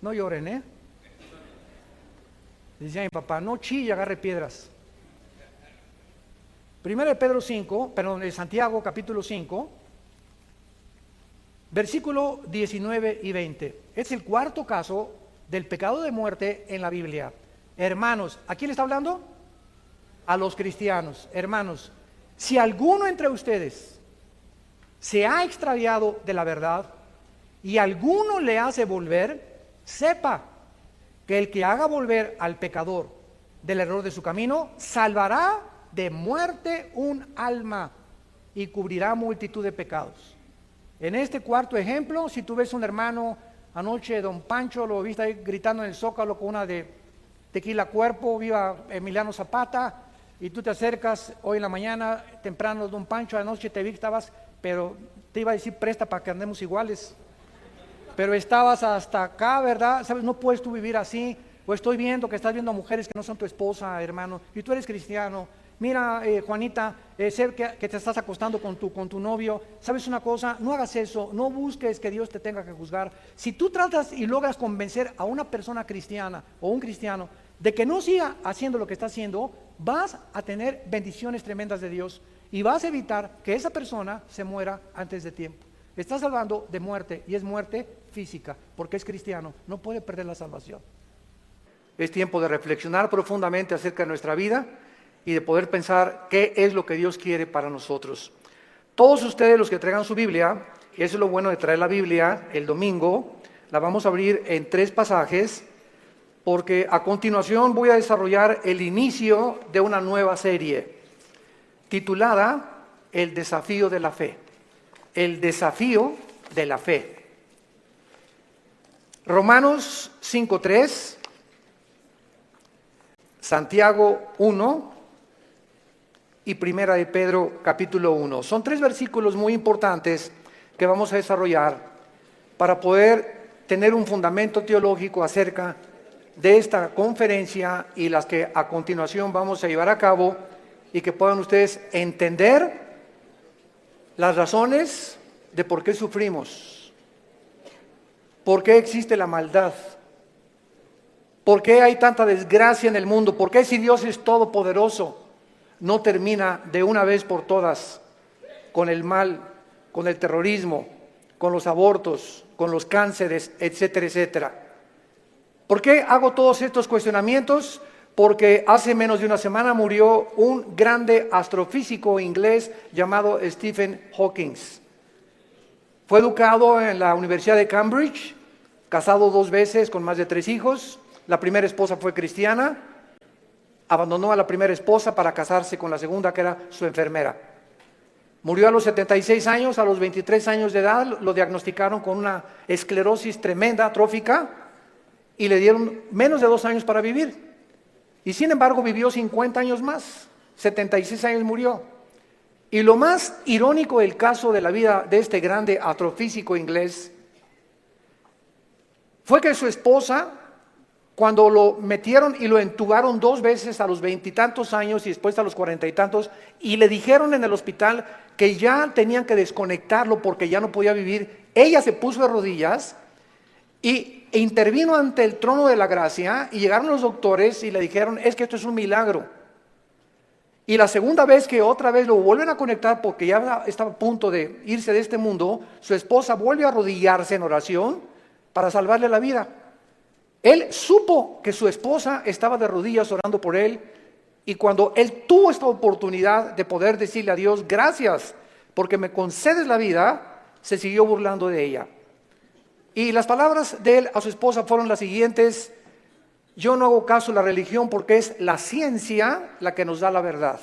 Speaker 1: No lloren, ¿eh? Decía mi papá, no chille, agarre piedras. Primero de Pedro 5, perdón, de Santiago capítulo 5, versículo 19 y 20. Es el cuarto caso del pecado de muerte en la Biblia. Hermanos, ¿a quién le está hablando? A los cristianos. Hermanos, si alguno entre ustedes se ha extraviado de la verdad y alguno le hace volver, sepa que el que haga volver al pecador del error de su camino, salvará de muerte un alma y cubrirá multitud de pecados. En este cuarto ejemplo, si tú ves un hermano, anoche don Pancho lo viste ahí gritando en el Zócalo con una de Tequila Cuerpo, viva Emiliano Zapata, y tú te acercas hoy en la mañana, temprano, don Pancho, anoche te vi que estabas, pero te iba a decir presta para que andemos iguales, pero estabas hasta acá, ¿verdad? ¿Sabes? No puedes tú vivir así, o estoy viendo que estás viendo a mujeres que no son tu esposa, hermano, y tú eres cristiano. Mira, Juanita, sé que te estás acostando con tu novio. ¿Sabes una cosa? No hagas eso, no busques que Dios te tenga que juzgar. Si tú tratas y logras convencer a una persona cristiana o un cristiano de que no siga haciendo lo que está haciendo, vas a tener bendiciones tremendas de Dios y vas a evitar que esa persona se muera antes de tiempo. Estás hablando de muerte y es muerte física, porque es cristiano, no puede perder la salvación. Es tiempo de reflexionar profundamente acerca de nuestra vida y de poder pensar qué es lo que Dios quiere para nosotros. Todos ustedes los que traigan su Biblia, eso es lo bueno de traer la Biblia el domingo, la vamos a abrir en 3 pasajes, porque a continuación voy a desarrollar el inicio de una nueva serie, titulada El desafío de la fe. El desafío de la fe. Romanos 5:3, Santiago 1 y Primera de Pedro capítulo 1. Son 3 versículos muy importantes que vamos a desarrollar para poder tener un fundamento teológico acerca de esta conferencia y las que a continuación vamos a llevar a cabo, y que puedan ustedes entender las razones de por qué sufrimos, por qué existe la maldad, por qué hay tanta desgracia en el mundo, por qué si Dios es todopoderoso no termina de una vez por todas con el mal, con el terrorismo, con los abortos, con los cánceres, etcétera, etcétera. ¿Por qué hago todos estos cuestionamientos? Porque hace menos de una semana murió un grande astrofísico inglés llamado Stephen Hawking. Fue educado en la Universidad de Cambridge, casado 2 veces con más de 3 hijos. La primera esposa fue cristiana, abandonó a la primera esposa para casarse con la segunda, que era su enfermera. Murió a los 76 años, a los 23 años de edad lo diagnosticaron con una esclerosis tremenda, atrófica, y le dieron menos de 2 años para vivir. Y sin embargo vivió 50 años más, 76 años murió. Y lo más irónico del caso de la vida de este grande astrofísico inglés fue que su esposa, cuando lo metieron y lo entubaron 2 veces a los 20 y tantos años y después a los 40 y tantos, y le dijeron en el hospital que ya tenían que desconectarlo porque ya no podía vivir, ella se puso de rodillas e intervino ante el trono de la gracia, y llegaron los doctores y le dijeron: es que esto es un milagro. Y la segunda vez que otra vez lo vuelven a conectar porque ya estaba a punto de irse de este mundo, su esposa vuelve a arrodillarse en oración para salvarle la vida. Él supo que su esposa estaba de rodillas orando por él, y cuando él tuvo esta oportunidad de poder decirle a Dios, gracias porque me concedes la vida, se siguió burlando de ella. Y las palabras de él a su esposa fueron las siguientes: yo no hago caso a la religión porque es la ciencia la que nos da la verdad.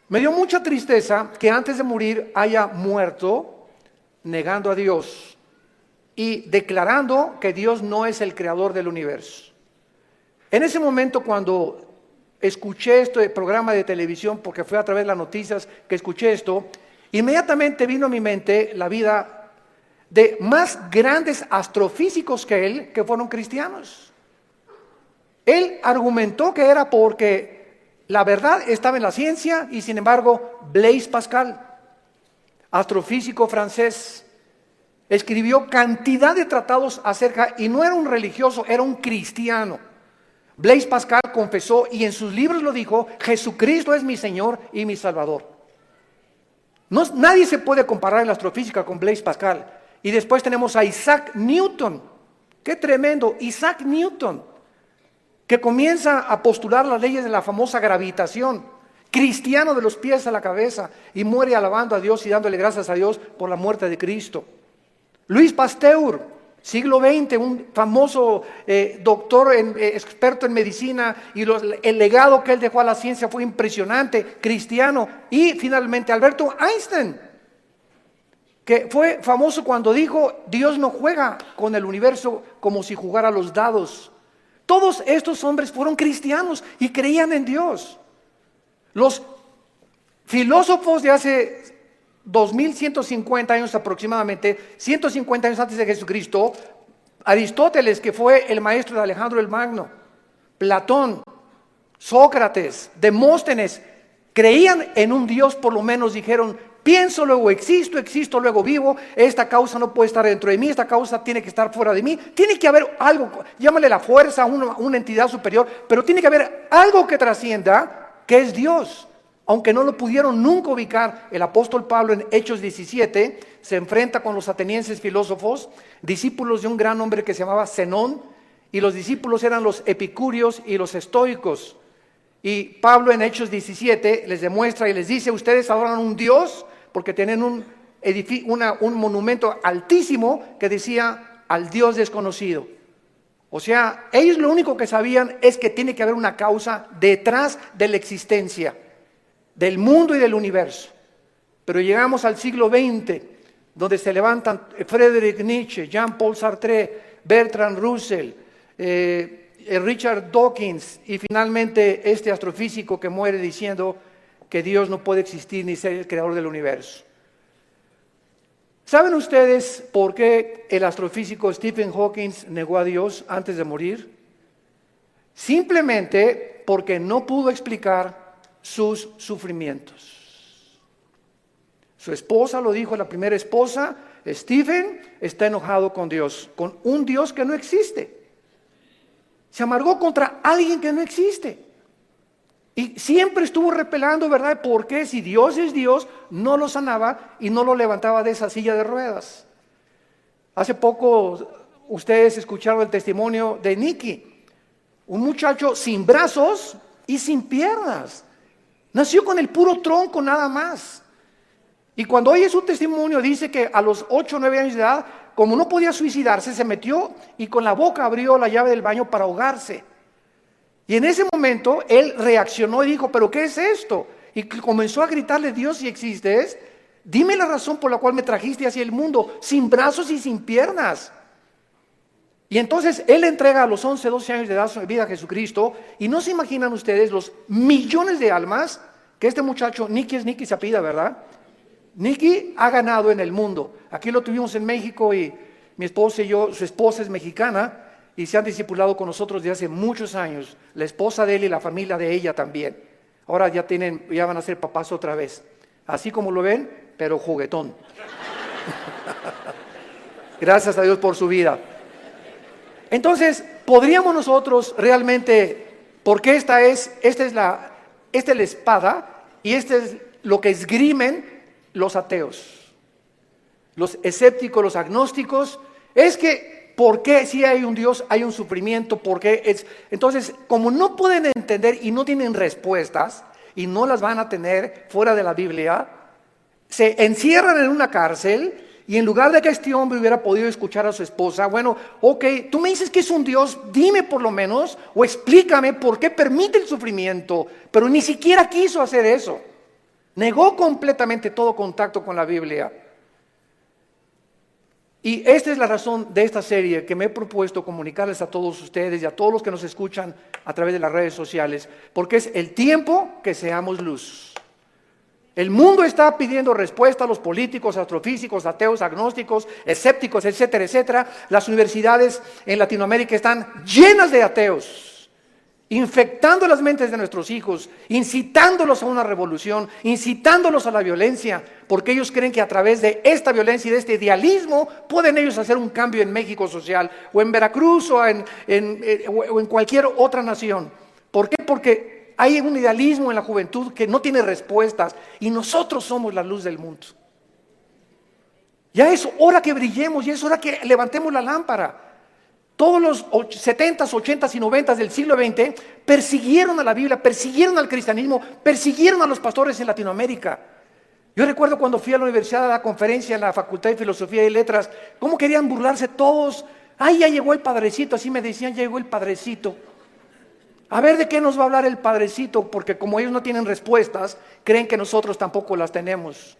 Speaker 1: Me dio mucha tristeza que antes de morir haya muerto negando a Dios y declarando que Dios no es el creador del universo. En ese momento, cuando escuché este programa de televisión, porque fue a través de las noticias que escuché esto, inmediatamente vino a mi mente la vida de más grandes astrofísicos que él, que fueron cristianos. Él argumentó que era porque la verdad estaba en la ciencia, y sin embargo Blaise Pascal, astrofísico francés, escribió cantidad de tratados acerca, y no era un religioso, era un cristiano. Blaise Pascal confesó, y en sus libros lo dijo: Jesucristo es mi Señor y mi Salvador. Nadie se puede comparar en la astrofísica con Blaise Pascal. Y después tenemos a Isaac Newton. ¡Qué tremendo! Isaac Newton, que comienza a postular las leyes de la famosa gravitación, cristiano de los pies a la cabeza, y muere alabando a Dios y dándole gracias a Dios por la muerte de Cristo. Louis Pasteur, siglo XX, un famoso doctor, experto en medicina, y el legado que él dejó a la ciencia fue impresionante, cristiano. Y finalmente Alberto Einstein, que fue famoso cuando dijo: Dios no juega con el universo como si jugara los dados. Todos estos hombres fueron cristianos y creían en Dios. Los filósofos de hace 2150 años aproximadamente, 150 años antes de Jesucristo, Aristóteles, que fue el maestro de Alejandro el Magno, Platón, Sócrates, Demóstenes, creían en un Dios. Por lo menos dijeron: pienso, luego existo, existo, luego vivo, esta causa no puede estar dentro de mí, esta causa tiene que estar fuera de mí, tiene que haber algo, llámale la fuerza, una entidad superior, pero tiene que haber algo que trascienda, que es Dios. Aunque no lo pudieron nunca ubicar, el apóstol Pablo en Hechos 17 se enfrenta con los atenienses filósofos, discípulos de un gran hombre que se llamaba Zenón, y los discípulos eran los epicúreos y los estoicos. Y Pablo en Hechos 17 les demuestra y les dice: ustedes adoran un Dios porque tienen un monumento altísimo que decía: al Dios desconocido. O sea, ellos lo único que sabían es que tiene que haber una causa detrás de la existencia del mundo y del universo. Pero llegamos al siglo XX, donde se levantan Friedrich Nietzsche, Jean-Paul Sartre, Bertrand Russell, Richard Dawkins, y finalmente este astrofísico que muere diciendo que Dios no puede existir ni ser el creador del universo. ¿Saben ustedes por qué el astrofísico Stephen Hawking negó a Dios antes de morir? Simplemente porque no pudo explicar sus sufrimientos. Su esposa lo dijo, la primera esposa: Stephen está enojado con Dios, con un Dios que no existe. Se amargó contra alguien que no existe. Y siempre estuvo repelando, ¿verdad? Porque si Dios es Dios, no lo sanaba y no lo levantaba de esa silla de ruedas. Hace poco ustedes escucharon el testimonio de Nicky, un muchacho sin brazos y sin piernas. Nació con el puro tronco nada más. Y cuando oye su testimonio, dice que a los 8 o 9 años de edad, como no podía suicidarse, se metió y con la boca abrió la llave del baño para ahogarse. Y en ese momento él reaccionó y dijo: ¿pero qué es esto? Y comenzó a gritarle: Dios, si existes, dime la razón por la cual me trajiste hacia el mundo, sin brazos y sin piernas. Y entonces él entrega a los 11, 12 años de edad su vida a Jesucristo, y no se imaginan ustedes los millones de almas que este muchacho, Nicky se apellida, ¿verdad? Nicky ha ganado en el mundo. Aquí lo tuvimos en México, y mi esposa y yo, su esposa es mexicana, y se han discipulado con nosotros desde hace muchos años, la esposa de él y la familia de ella también. Ahora ya van a ser papás otra vez, así como lo ven, pero juguetón. Gracias a Dios por su vida. Entonces, ¿podríamos nosotros realmente, porque esta es esta es la espada y este es lo que esgrimen los ateos, los escépticos, los agnósticos. Es que, ¿por qué si hay un Dios hay un sufrimiento? ¿Por qué es? Entonces, como no pueden entender y no tienen respuestas, y no las van a tener fuera de la Biblia, se encierran en una cárcel. Y en lugar de que este hombre hubiera podido escuchar a su esposa, bueno, ok, tú me dices que es un Dios, dime por lo menos, o explícame por qué permite el sufrimiento. Pero ni siquiera quiso hacer eso. Negó completamente todo contacto con la Biblia. Y esta es la razón de esta serie que me he propuesto comunicarles a todos ustedes y a todos los que nos escuchan a través de las redes sociales, porque es el tiempo que seamos luz. El mundo está pidiendo respuesta a los políticos, astrofísicos, ateos, agnósticos, escépticos, etcétera, etcétera. Las universidades en Latinoamérica están llenas de ateos, infectando las mentes de nuestros hijos, incitándolos a una revolución, incitándolos a la violencia, porque ellos creen que a través de esta violencia y de este idealismo pueden ellos hacer un cambio en México social, o en Veracruz, o en cualquier otra nación. ¿Por qué? Porque hay un idealismo en la juventud que no tiene respuestas y nosotros somos la luz del mundo. Ya es hora que brillemos, ya es hora que levantemos la lámpara. Todos los 70s, 80s y 90s del siglo XX persiguieron a la Biblia, persiguieron al cristianismo, persiguieron a los pastores en Latinoamérica. Yo recuerdo cuando fui a la universidad a la conferencia en la Facultad de Filosofía y Letras, cómo querían burlarse todos. Ay, ya llegó el padrecito, así me decían, ya llegó el padrecito. A ver de qué nos va a hablar el padrecito, porque como ellos no tienen respuestas, creen que nosotros tampoco las tenemos.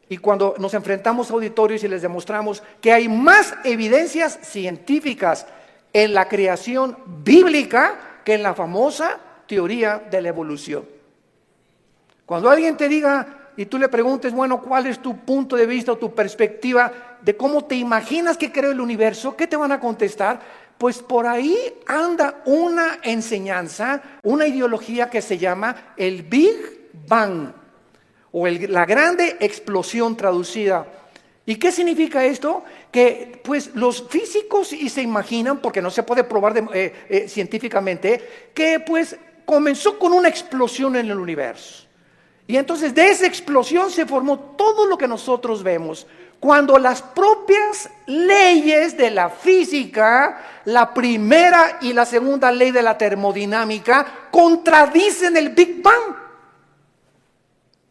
Speaker 1: Y cuando nos enfrentamos a auditorios y les demostramos que hay más evidencias científicas en la creación bíblica que en la famosa teoría de la evolución. Cuando alguien te diga y tú le preguntes, bueno, ¿cuál es tu punto de vista o tu perspectiva de cómo te imaginas que creó el universo? ¿Qué te van a contestar? Pues por ahí anda una enseñanza, una ideología que se llama el Big Bang, o la grande explosión traducida. ¿Y qué significa esto? Que pues los físicos se imaginan, porque no se puede probar científicamente, que pues comenzó con una explosión en el universo. Y entonces de esa explosión se formó todo lo que nosotros vemos. Cuando las propias leyes de la física, la primera y la segunda ley de la termodinámica, contradicen el Big Bang.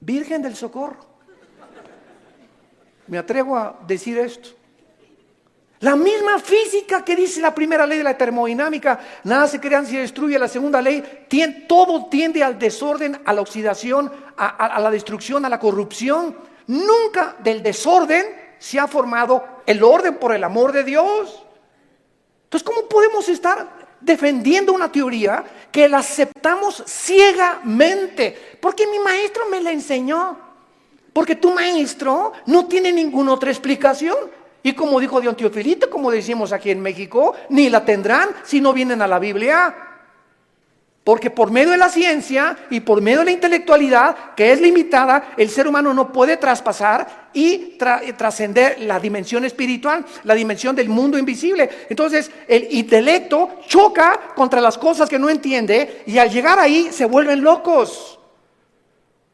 Speaker 1: Virgen del Socorro. Me atrevo a decir esto. La misma física que dice la primera ley de la termodinámica, nada se crea ni se destruye. La segunda ley, todo tiende al desorden, a la oxidación, a la destrucción, a la corrupción. Nunca del desorden se ha formado el orden por el amor de Dios. Entonces, ¿cómo podemos estar defendiendo una teoría que la aceptamos ciegamente? Porque mi maestro me la enseñó. Porque tu maestro no tiene ninguna otra explicación. Y como dijo Don Teofilito, como decimos aquí en México, ni la tendrán si no vienen a la Biblia. Porque por medio de la ciencia y por medio de la intelectualidad, que es limitada, el ser humano no puede traspasar y trascender la dimensión espiritual, la dimensión del mundo invisible. Entonces el intelecto choca contra las cosas que no entiende y al llegar ahí se vuelven locos.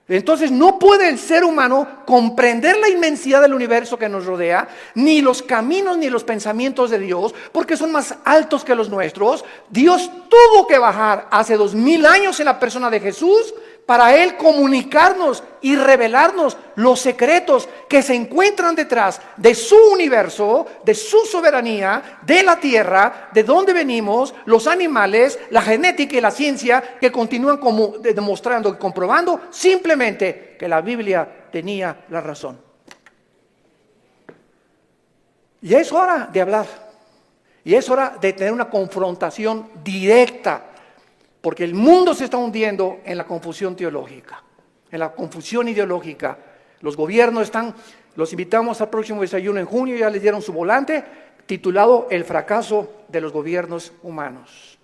Speaker 1: Entonces no puede el ser humano comprender la inmensidad del universo que nos rodea, ni los caminos ni los pensamientos de Dios, porque son más altos que los nuestros. Dios tuvo que bajar hace 2000 años en la persona de Jesús para Él comunicarnos y revelarnos los secretos que se encuentran detrás de su universo, de su soberanía, de la tierra, de dónde venimos, los animales, la genética y la ciencia que continúan demostrando y comprobando simplemente que la Biblia tenía la razón. Y es hora de hablar, y es hora de tener una confrontación directa. Porque el mundo se está hundiendo en la confusión teológica, en la confusión ideológica. Los gobiernos los invitamos al próximo desayuno en junio, ya les dieron su volante, titulado El fracaso de los gobiernos humanos.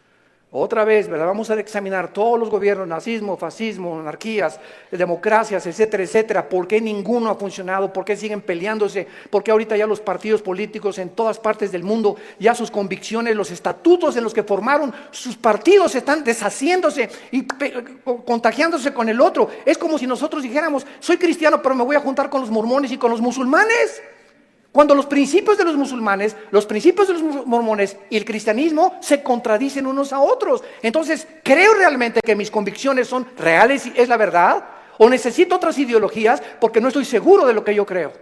Speaker 1: Otra vez, ¿verdad? Vamos a examinar todos los gobiernos, nazismo, fascismo, monarquías, democracias, etcétera, etcétera. ¿Por qué ninguno ha funcionado? ¿Por qué siguen peleándose? ¿Por qué ahorita ya los partidos políticos en todas partes del mundo, ya sus convicciones, los estatutos en los que formaron sus partidos están deshaciéndose y contagiándose con el otro? Es como si nosotros dijéramos, soy cristiano, pero me voy a juntar con los mormones y con los musulmanes. Cuando los principios de los musulmanes, los principios de los mormones y el cristianismo se contradicen unos a otros. Entonces, ¿creo realmente que mis convicciones son reales y es la verdad? ¿O necesito otras ideologías porque no estoy seguro de lo que yo creo?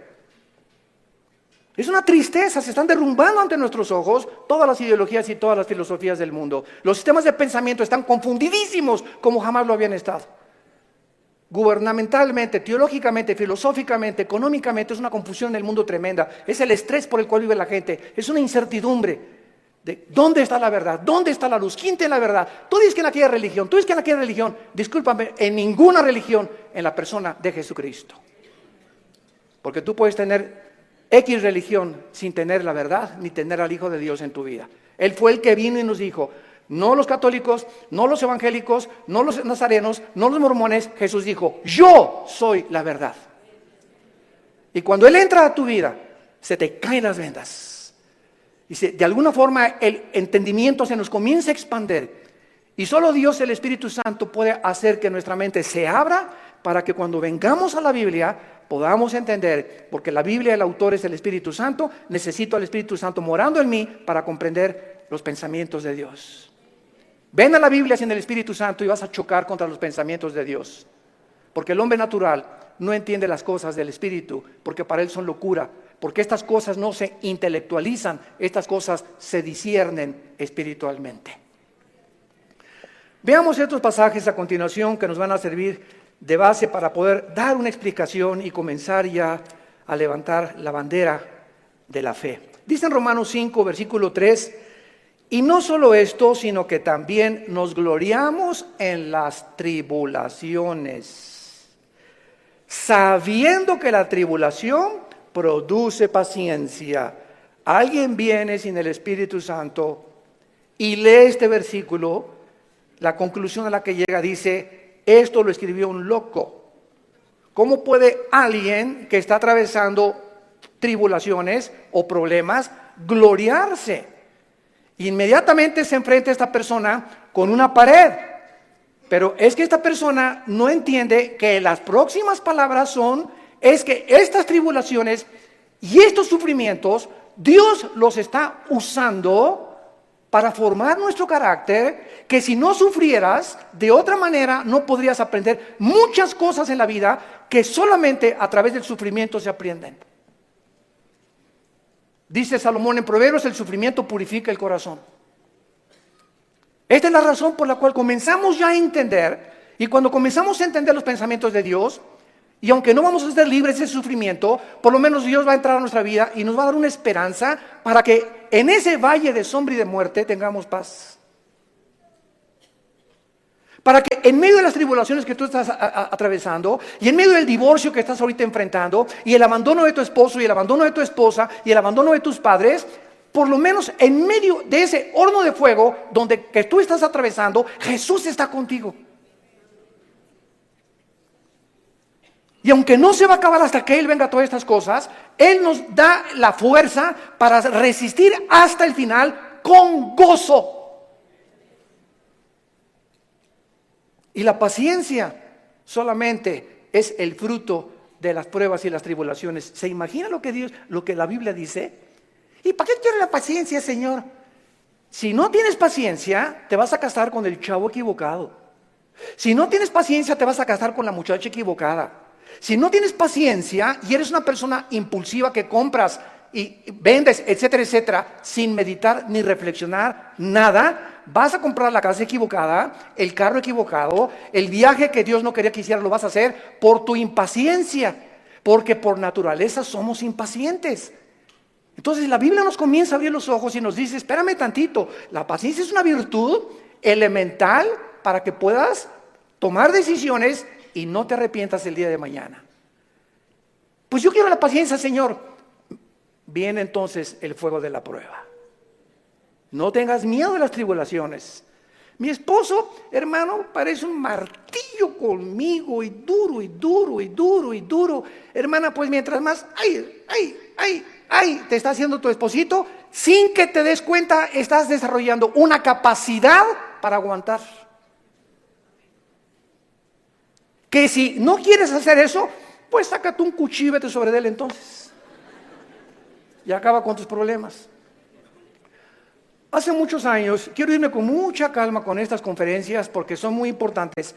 Speaker 1: Es una tristeza, se están derrumbando ante nuestros ojos todas las ideologías y todas las filosofías del mundo. Los sistemas de pensamiento están confundidísimos como jamás lo habían estado. Gubernamentalmente, teológicamente, filosóficamente, económicamente, es una confusión en el mundo tremenda. Es el estrés por el cual vive la gente. Es una incertidumbre de dónde está la verdad, dónde está la luz, quién tiene la verdad. Tú dices que en aquella religión, tú dices que en aquella religión. Discúlpame, en ninguna religión, en la persona de Jesucristo. Porque tú puedes tener X religión sin tener la verdad, ni tener al Hijo de Dios en tu vida. Él fue el que vino y nos dijo, no los católicos, no los evangélicos, no los nazarenos, no los mormones. Jesús dijo, yo soy la verdad. Y cuando Él entra a tu vida, se te caen las vendas. Y de alguna forma el entendimiento se nos comienza a expandir. Y solo Dios, el Espíritu Santo, puede hacer que nuestra mente se abra para que cuando vengamos a la Biblia podamos entender, porque la Biblia, el autor es el Espíritu Santo, necesito al Espíritu Santo morando en mí para comprender los pensamientos de Dios. Ven a la Biblia sin el Espíritu Santo y vas a chocar contra los pensamientos de Dios. Porque el hombre natural no entiende las cosas del Espíritu, porque para él son locura. Porque estas cosas no se intelectualizan, estas cosas se disciernen espiritualmente. Veamos estos pasajes a continuación que nos van a servir de base para poder dar una explicación y comenzar ya a levantar la bandera de la fe. Dice en Romanos 5, versículo 3, y no solo esto, sino que también nos gloriamos en las tribulaciones, sabiendo que la tribulación produce paciencia. Alguien viene sin el Espíritu Santo y lee este versículo, la conclusión a la que llega dice, esto lo escribió un loco. ¿Cómo puede alguien que está atravesando tribulaciones o problemas gloriarse? Inmediatamente se enfrenta esta persona con una pared. Pero es que esta persona no entiende que las próximas palabras es que estas tribulaciones y estos sufrimientos, Dios los está usando para formar nuestro carácter, que si no sufrieras, de otra manera no podrías aprender muchas cosas en la vida que solamente a través del sufrimiento se aprenden. Dice Salomón en Proverbios, el sufrimiento purifica el corazón. Esta es la razón por la cual comenzamos ya a entender, y cuando comenzamos a entender los pensamientos de Dios, y aunque no vamos a ser libres de ese sufrimiento, por lo menos Dios va a entrar a nuestra vida y nos va a dar una esperanza para que en ese valle de sombra y de muerte tengamos paz. Para que en medio de las tribulaciones que tú estás atravesando y en medio del divorcio que estás ahorita enfrentando y el abandono de tu esposo y el abandono de tu esposa y el abandono de tus padres, por lo menos en medio de ese horno de fuego que tú estás atravesando, Jesús está contigo. Y aunque no se va a acabar hasta que Él venga a todas estas cosas, Él nos da la fuerza para resistir hasta el final con gozo. Y la paciencia solamente es el fruto de las pruebas y las tribulaciones. ¿Se imagina lo que la Biblia dice? ¿Y para qué quiere la paciencia, Señor? Si no tienes paciencia, te vas a casar con el chavo equivocado. Si no tienes paciencia, te vas a casar con la muchacha equivocada. Si no tienes paciencia y eres una persona impulsiva que compras y vendes, etcétera, etcétera, sin meditar ni reflexionar nada, vas a comprar la casa equivocada, el carro equivocado, el viaje que Dios no quería que hicieras lo vas a hacer por tu impaciencia, porque por naturaleza somos impacientes. Entonces la Biblia nos comienza a abrir los ojos y nos dice, espérame tantito, la paciencia es una virtud elemental para que puedas tomar decisiones y no te arrepientas el día de mañana. Pues yo quiero la paciencia, Señor. Viene entonces el fuego de la prueba. No tengas miedo de las tribulaciones. Mi esposo, hermano, parece un martillo conmigo y duro y duro y duro y duro. Hermana, pues mientras más, te está haciendo tu esposito, sin que te des cuenta, estás desarrollando una capacidad para aguantar. Que si no quieres hacer eso, pues sácate un cuchillo y vete sobre él entonces. Y acaba con tus problemas. Hace muchos años, quiero irme con mucha calma con estas conferencias porque son muy importantes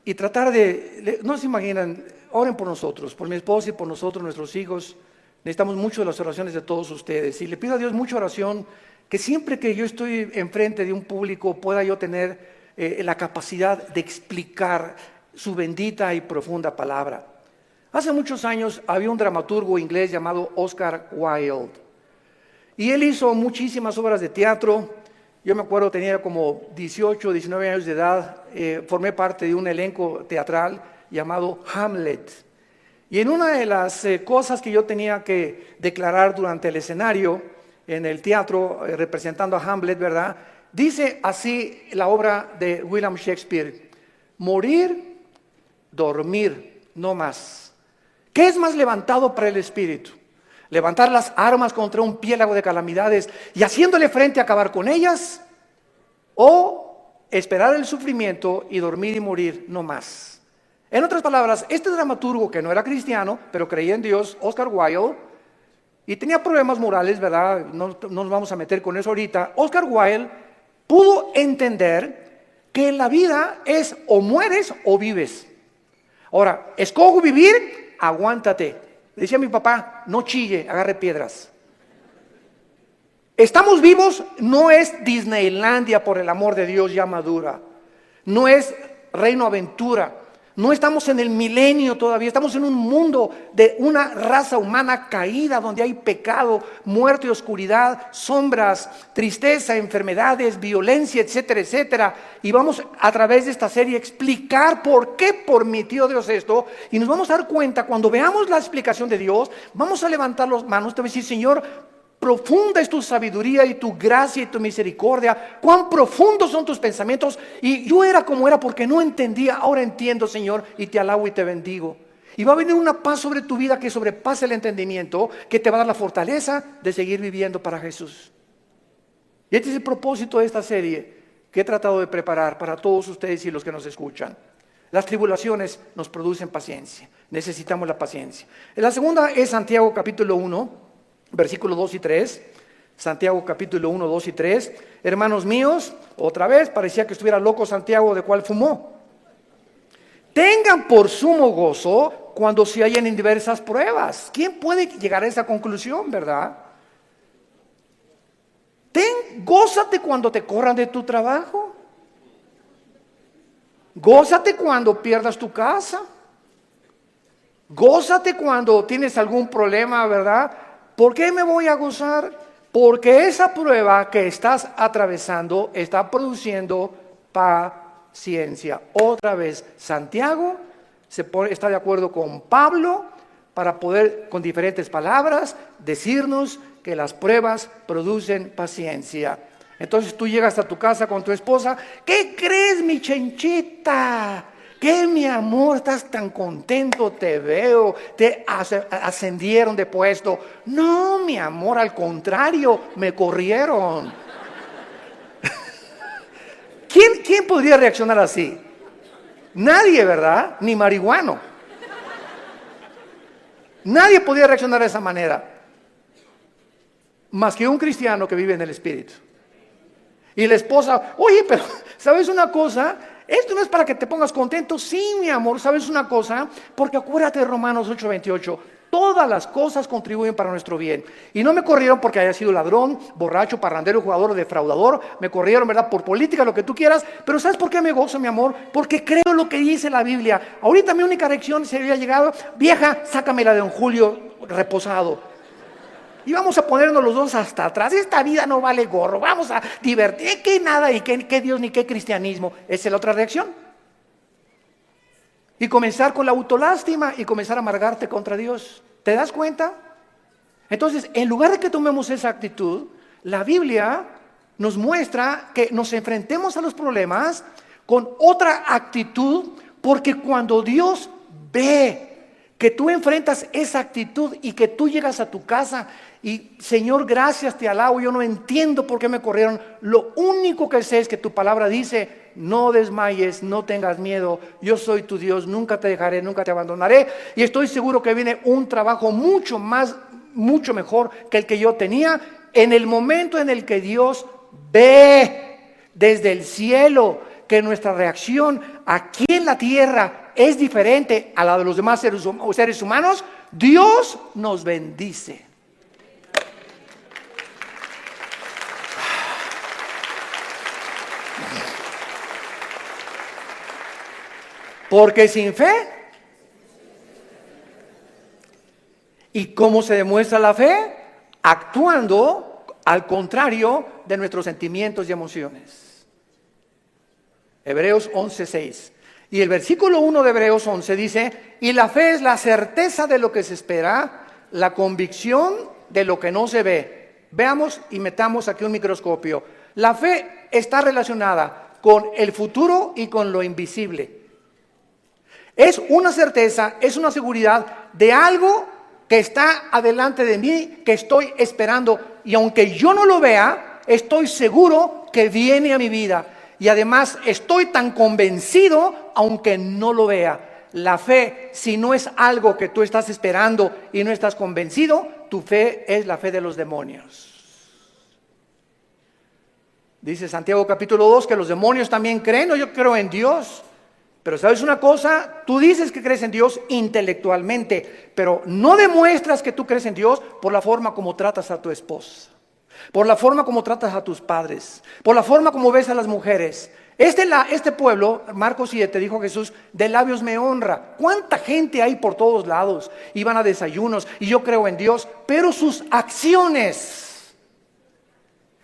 Speaker 1: y tratar no se imaginan, oren por nosotros, por mi esposa y por nosotros, nuestros hijos. Necesitamos mucho de las oraciones de todos ustedes y le pido a Dios mucha oración, que siempre que yo estoy enfrente de un público pueda yo tener la capacidad de explicar su bendita y profunda palabra. Hace muchos años había un dramaturgo inglés llamado Oscar Wilde. Y él hizo muchísimas obras de teatro. Yo me acuerdo, tenía como 18, 19 años de edad, formé parte de un elenco teatral llamado Hamlet. Y en una de las cosas que yo tenía que declarar durante el escenario, en el teatro, representando a Hamlet, ¿verdad? Dice así la obra de William Shakespeare: morir, dormir, no más. ¿Qué es más levantado para el espíritu? Levantar las armas contra un piélago de calamidades y haciéndole frente a acabar con ellas, o esperar el sufrimiento y dormir y morir, no más. En otras palabras, este dramaturgo, que no era cristiano, pero creía en Dios, Oscar Wilde, y tenía problemas morales, ¿verdad? No nos vamos a meter con eso ahorita. Oscar Wilde pudo entender que la vida es o mueres o vives. Ahora, escojo vivir, aguántate. Decía mi papá, no chille, agarre piedras. Estamos vivos, no es Disneylandia, por el amor de Dios, ya madura. No es Reino Aventura. No estamos en el milenio todavía, estamos en un mundo de una raza humana caída, donde hay pecado, muerte y oscuridad, sombras, tristeza, enfermedades, violencia, etcétera, etcétera. Y vamos a través de esta serie a explicar por qué permitió Dios esto. Y nos vamos a dar cuenta, cuando veamos la explicación de Dios, vamos a levantar las manos, te voy a decir: Señor, profunda es tu sabiduría y tu gracia y tu misericordia. Cuán profundos son tus pensamientos. Y yo era como era porque no entendía. Ahora entiendo, Señor, y te alabo y te bendigo. Y va a venir una paz sobre tu vida que sobrepasa el entendimiento, que te va a dar la fortaleza de seguir viviendo para Jesús. Y este es el propósito de esta serie que he tratado de preparar para todos ustedes y los que nos escuchan. Las tribulaciones nos producen paciencia. Necesitamos la paciencia. La segunda es Santiago capítulo 1. Versículos 2 y 3, Santiago capítulo 1, 2 y 3. Hermanos míos, otra vez, parecía que estuviera loco Santiago, de cual fumó. Tengan por sumo gozo cuando se hallen en diversas pruebas. ¿Quién puede llegar a esa conclusión, verdad? Gózate cuando te corran de tu trabajo. Gózate cuando pierdas tu casa. Gózate cuando tienes algún problema, ¿verdad? ¿Por qué me voy a gozar? Porque esa prueba que estás atravesando está produciendo paciencia. Otra vez, Santiago está de acuerdo con Pablo para poder, con diferentes palabras, decirnos que las pruebas producen paciencia. Entonces tú llegas a tu casa con tu esposa: ¿qué crees, mi chenchita? ¿Qué, mi amor? Estás tan contento, te veo, te ascendieron de puesto. No, mi amor, al contrario, me corrieron. ¿Quién podría reaccionar así? Nadie, ¿verdad? Ni marihuano. Nadie podría reaccionar de esa manera, más que un cristiano que vive en el Espíritu. Y la esposa: oye, pero ¿sabes una cosa? Esto no es para que te pongas contento. Sí, mi amor, ¿sabes una cosa? Porque acuérdate de Romanos 8:28. Todas las cosas contribuyen para nuestro bien. Y no me corrieron porque haya sido ladrón, borracho, parrandero, jugador o defraudador. Me corrieron, ¿verdad?, por política, lo que tú quieras. Pero ¿sabes por qué me gozo, mi amor? Porque creo lo que dice la Biblia. Ahorita mi única reacción sería llegado: vieja, sácame la de don Julio reposado. Y vamos a ponernos los dos hasta atrás. Esta vida no vale gorro. Vamos a divertir. ¿Qué nada? ¿Y qué Dios ni qué cristianismo? Esa es la otra reacción. Y comenzar con la autolástima y comenzar a amargarte contra Dios. ¿Te das cuenta? Entonces, en lugar de que tomemos esa actitud, la Biblia nos muestra que nos enfrentemos a los problemas con otra actitud, porque cuando Dios ve que tú enfrentas esa actitud y que tú llegas a tu casa y Señor, gracias, te alabo, yo no entiendo por qué me corrieron, lo único que sé es que tu palabra dice, no desmayes, no tengas miedo, yo soy tu Dios, nunca te dejaré, nunca te abandonaré, y estoy seguro que viene un trabajo mucho mejor que el que yo tenía. En el momento en el que Dios ve desde el cielo que nuestra reacción aquí en la tierra es diferente a la de los demás seres humanos, Dios nos bendice. Porque sin fe, ¿y cómo se demuestra la fe? Actuando al contrario de nuestros sentimientos y emociones. Hebreos 11:6. Y el versículo 1 de Hebreos 11 dice, y la fe es la certeza de lo que se espera, la convicción de lo que no se ve. Veamos y metamos aquí un microscopio. La fe está relacionada con el futuro y con lo invisible. Es una certeza, es una seguridad de algo que está adelante de mí, que estoy esperando. Y aunque yo no lo vea, estoy seguro que viene a mi vida. Y además estoy tan convencido, aunque no lo vea. La fe, si no es algo que tú estás esperando y no estás convencido, tu fe es la fe de los demonios. Dice Santiago capítulo 2 que los demonios también creen. No, yo creo en Dios. Pero ¿sabes una cosa? Tú dices que crees en Dios intelectualmente, pero no demuestras que tú crees en Dios por la forma como tratas a tu esposa, por la forma como tratas a tus padres, por la forma como ves a las mujeres. Este pueblo, Marcos 7, dijo Jesús, de labios me honra. ¿Cuánta gente hay por todos lados? Iban a desayunos y yo creo en Dios, pero sus acciones,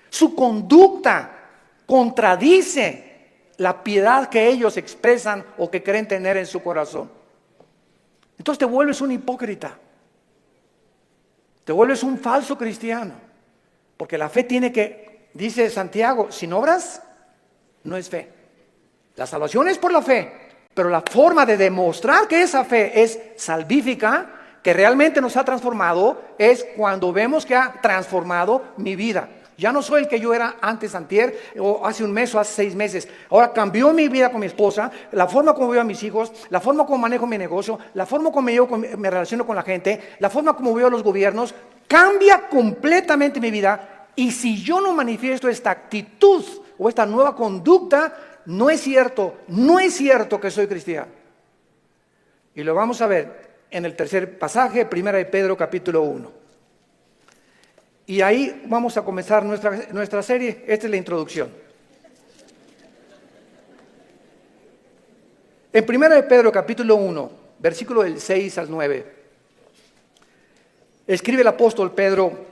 Speaker 1: su conducta contradice la piedad que ellos expresan o que creen tener en su corazón. Entonces te vuelves un hipócrita, te vuelves un falso cristiano, porque la fe tiene que, dice Santiago, sin obras no es fe. La salvación es por la fe, pero la forma de demostrar que esa fe es salvífica, que realmente nos ha transformado, es cuando vemos que ha transformado mi vida. Ya no soy el que yo era antes, antier, o hace un mes o hace 6 meses. Ahora cambió mi vida con mi esposa, la forma como veo a mis hijos, la forma como manejo mi negocio, la forma como me relaciono con la gente, la forma como veo a los gobiernos. Cambia completamente mi vida. Y si yo no manifiesto esta actitud o esta nueva conducta, no es cierto que soy cristiano. Y lo vamos a ver en el tercer pasaje, 1 de Pedro capítulo 1. Y ahí vamos a comenzar nuestra serie. Esta es la introducción. En 1 de Pedro capítulo 1, versículo del 6 al 9, escribe el apóstol Pedro,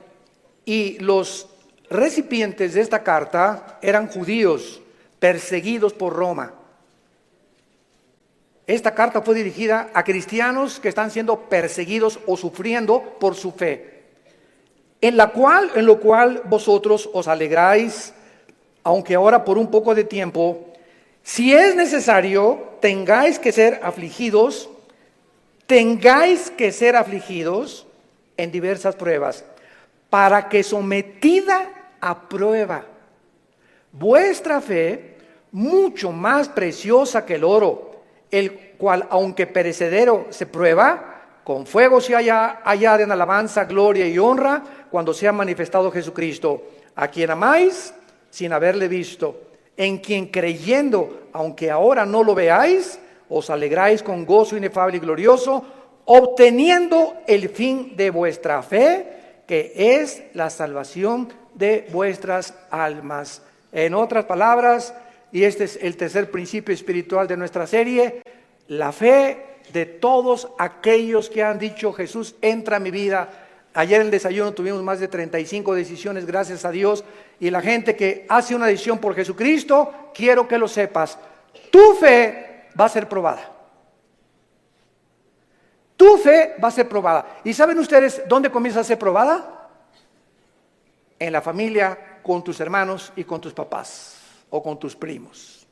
Speaker 1: y los recipientes de esta carta eran judíos perseguidos por Roma. Esta carta fue dirigida a cristianos que están siendo perseguidos o sufriendo por su fe. En lo cual vosotros os alegráis, aunque ahora por un poco de tiempo, si es necesario, tengáis que ser afligidos en diversas pruebas, para que sometida a prueba vuestra fe, mucho más preciosa que el oro, el cual aunque perecedero se prueba, con fuego se añade en alabanza, gloria y honra, cuando sea manifestado Jesucristo, a quien amáis sin haberle visto, en quien creyendo, aunque ahora no lo veáis, os alegráis con gozo inefable y glorioso, obteniendo el fin de vuestra fe, que es la salvación de vuestras almas. En otras palabras, y este es el tercer principio espiritual de nuestra serie, la fe de todos aquellos que han dicho, Jesús, entra a mi vida. Ayer en el desayuno tuvimos más de 35 decisiones, gracias a Dios. Y la gente que hace una decisión por Jesucristo, quiero que lo sepas, tu fe va a ser probada. Tu fe va a ser probada. ¿Y saben ustedes dónde comienza a ser probada? En la familia con tus hermanos y con tus papás o con tus primos.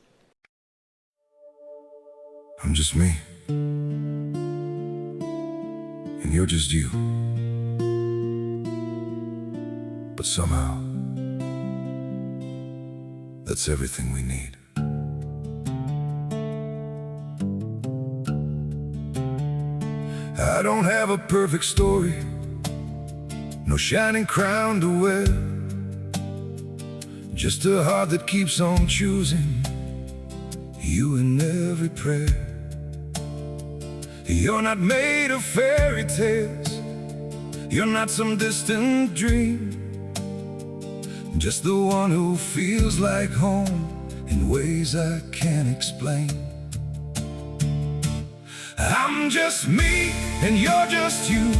Speaker 2: I'm just me, and you're just you. But somehow, that's everything we need. I don't have a perfect story, no shining crown to wear, just a heart that keeps on choosing you in every prayer. You're not made of fairy tales, you're not some distant dream, just the one who feels like home in ways I can't explain. I'm just me, and you're just you.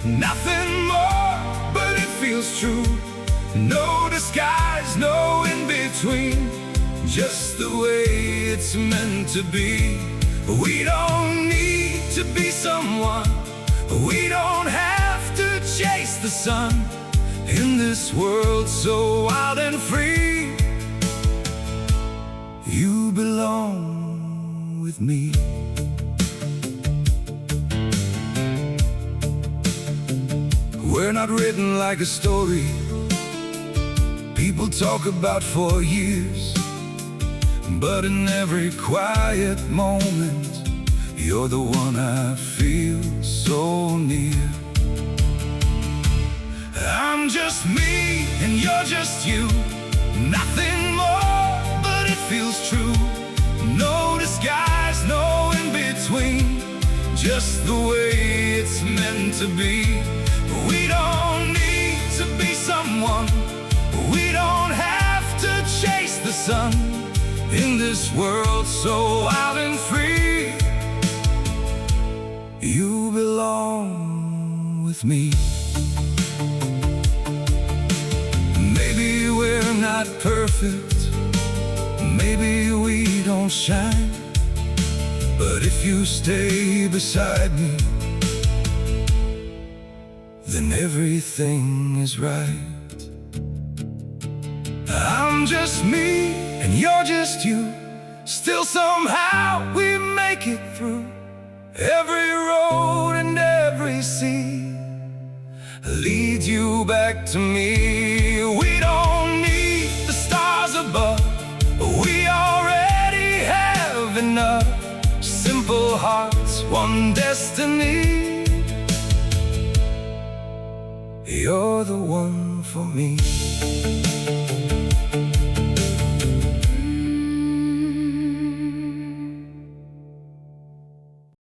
Speaker 2: Nothing more, but it feels true. No disguise, no in-between, just the way it's meant to be. We don't need to be someone, we don't have to chase the sun. In this world so wild and free, you belong with me. We're not written like a story people talk about for years, but in every quiet moment, you're the one I feel so near. I'm just me, and you're just you. Nothing more, but it feels true. No disguise, no in-between, just the way it's meant to be. We don't need to be someone, we don't have to chase the sun. In this world so wild and free, you belong with me. Maybe we're not perfect, maybe we don't shine, but if you stay beside me, then everything is right. I'm just me, and you're just you. Still somehow we make it through every road and every sea. Lead you back to me. We don't need the stars above, we already have enough. Simple hearts, one destiny. You're the one for me.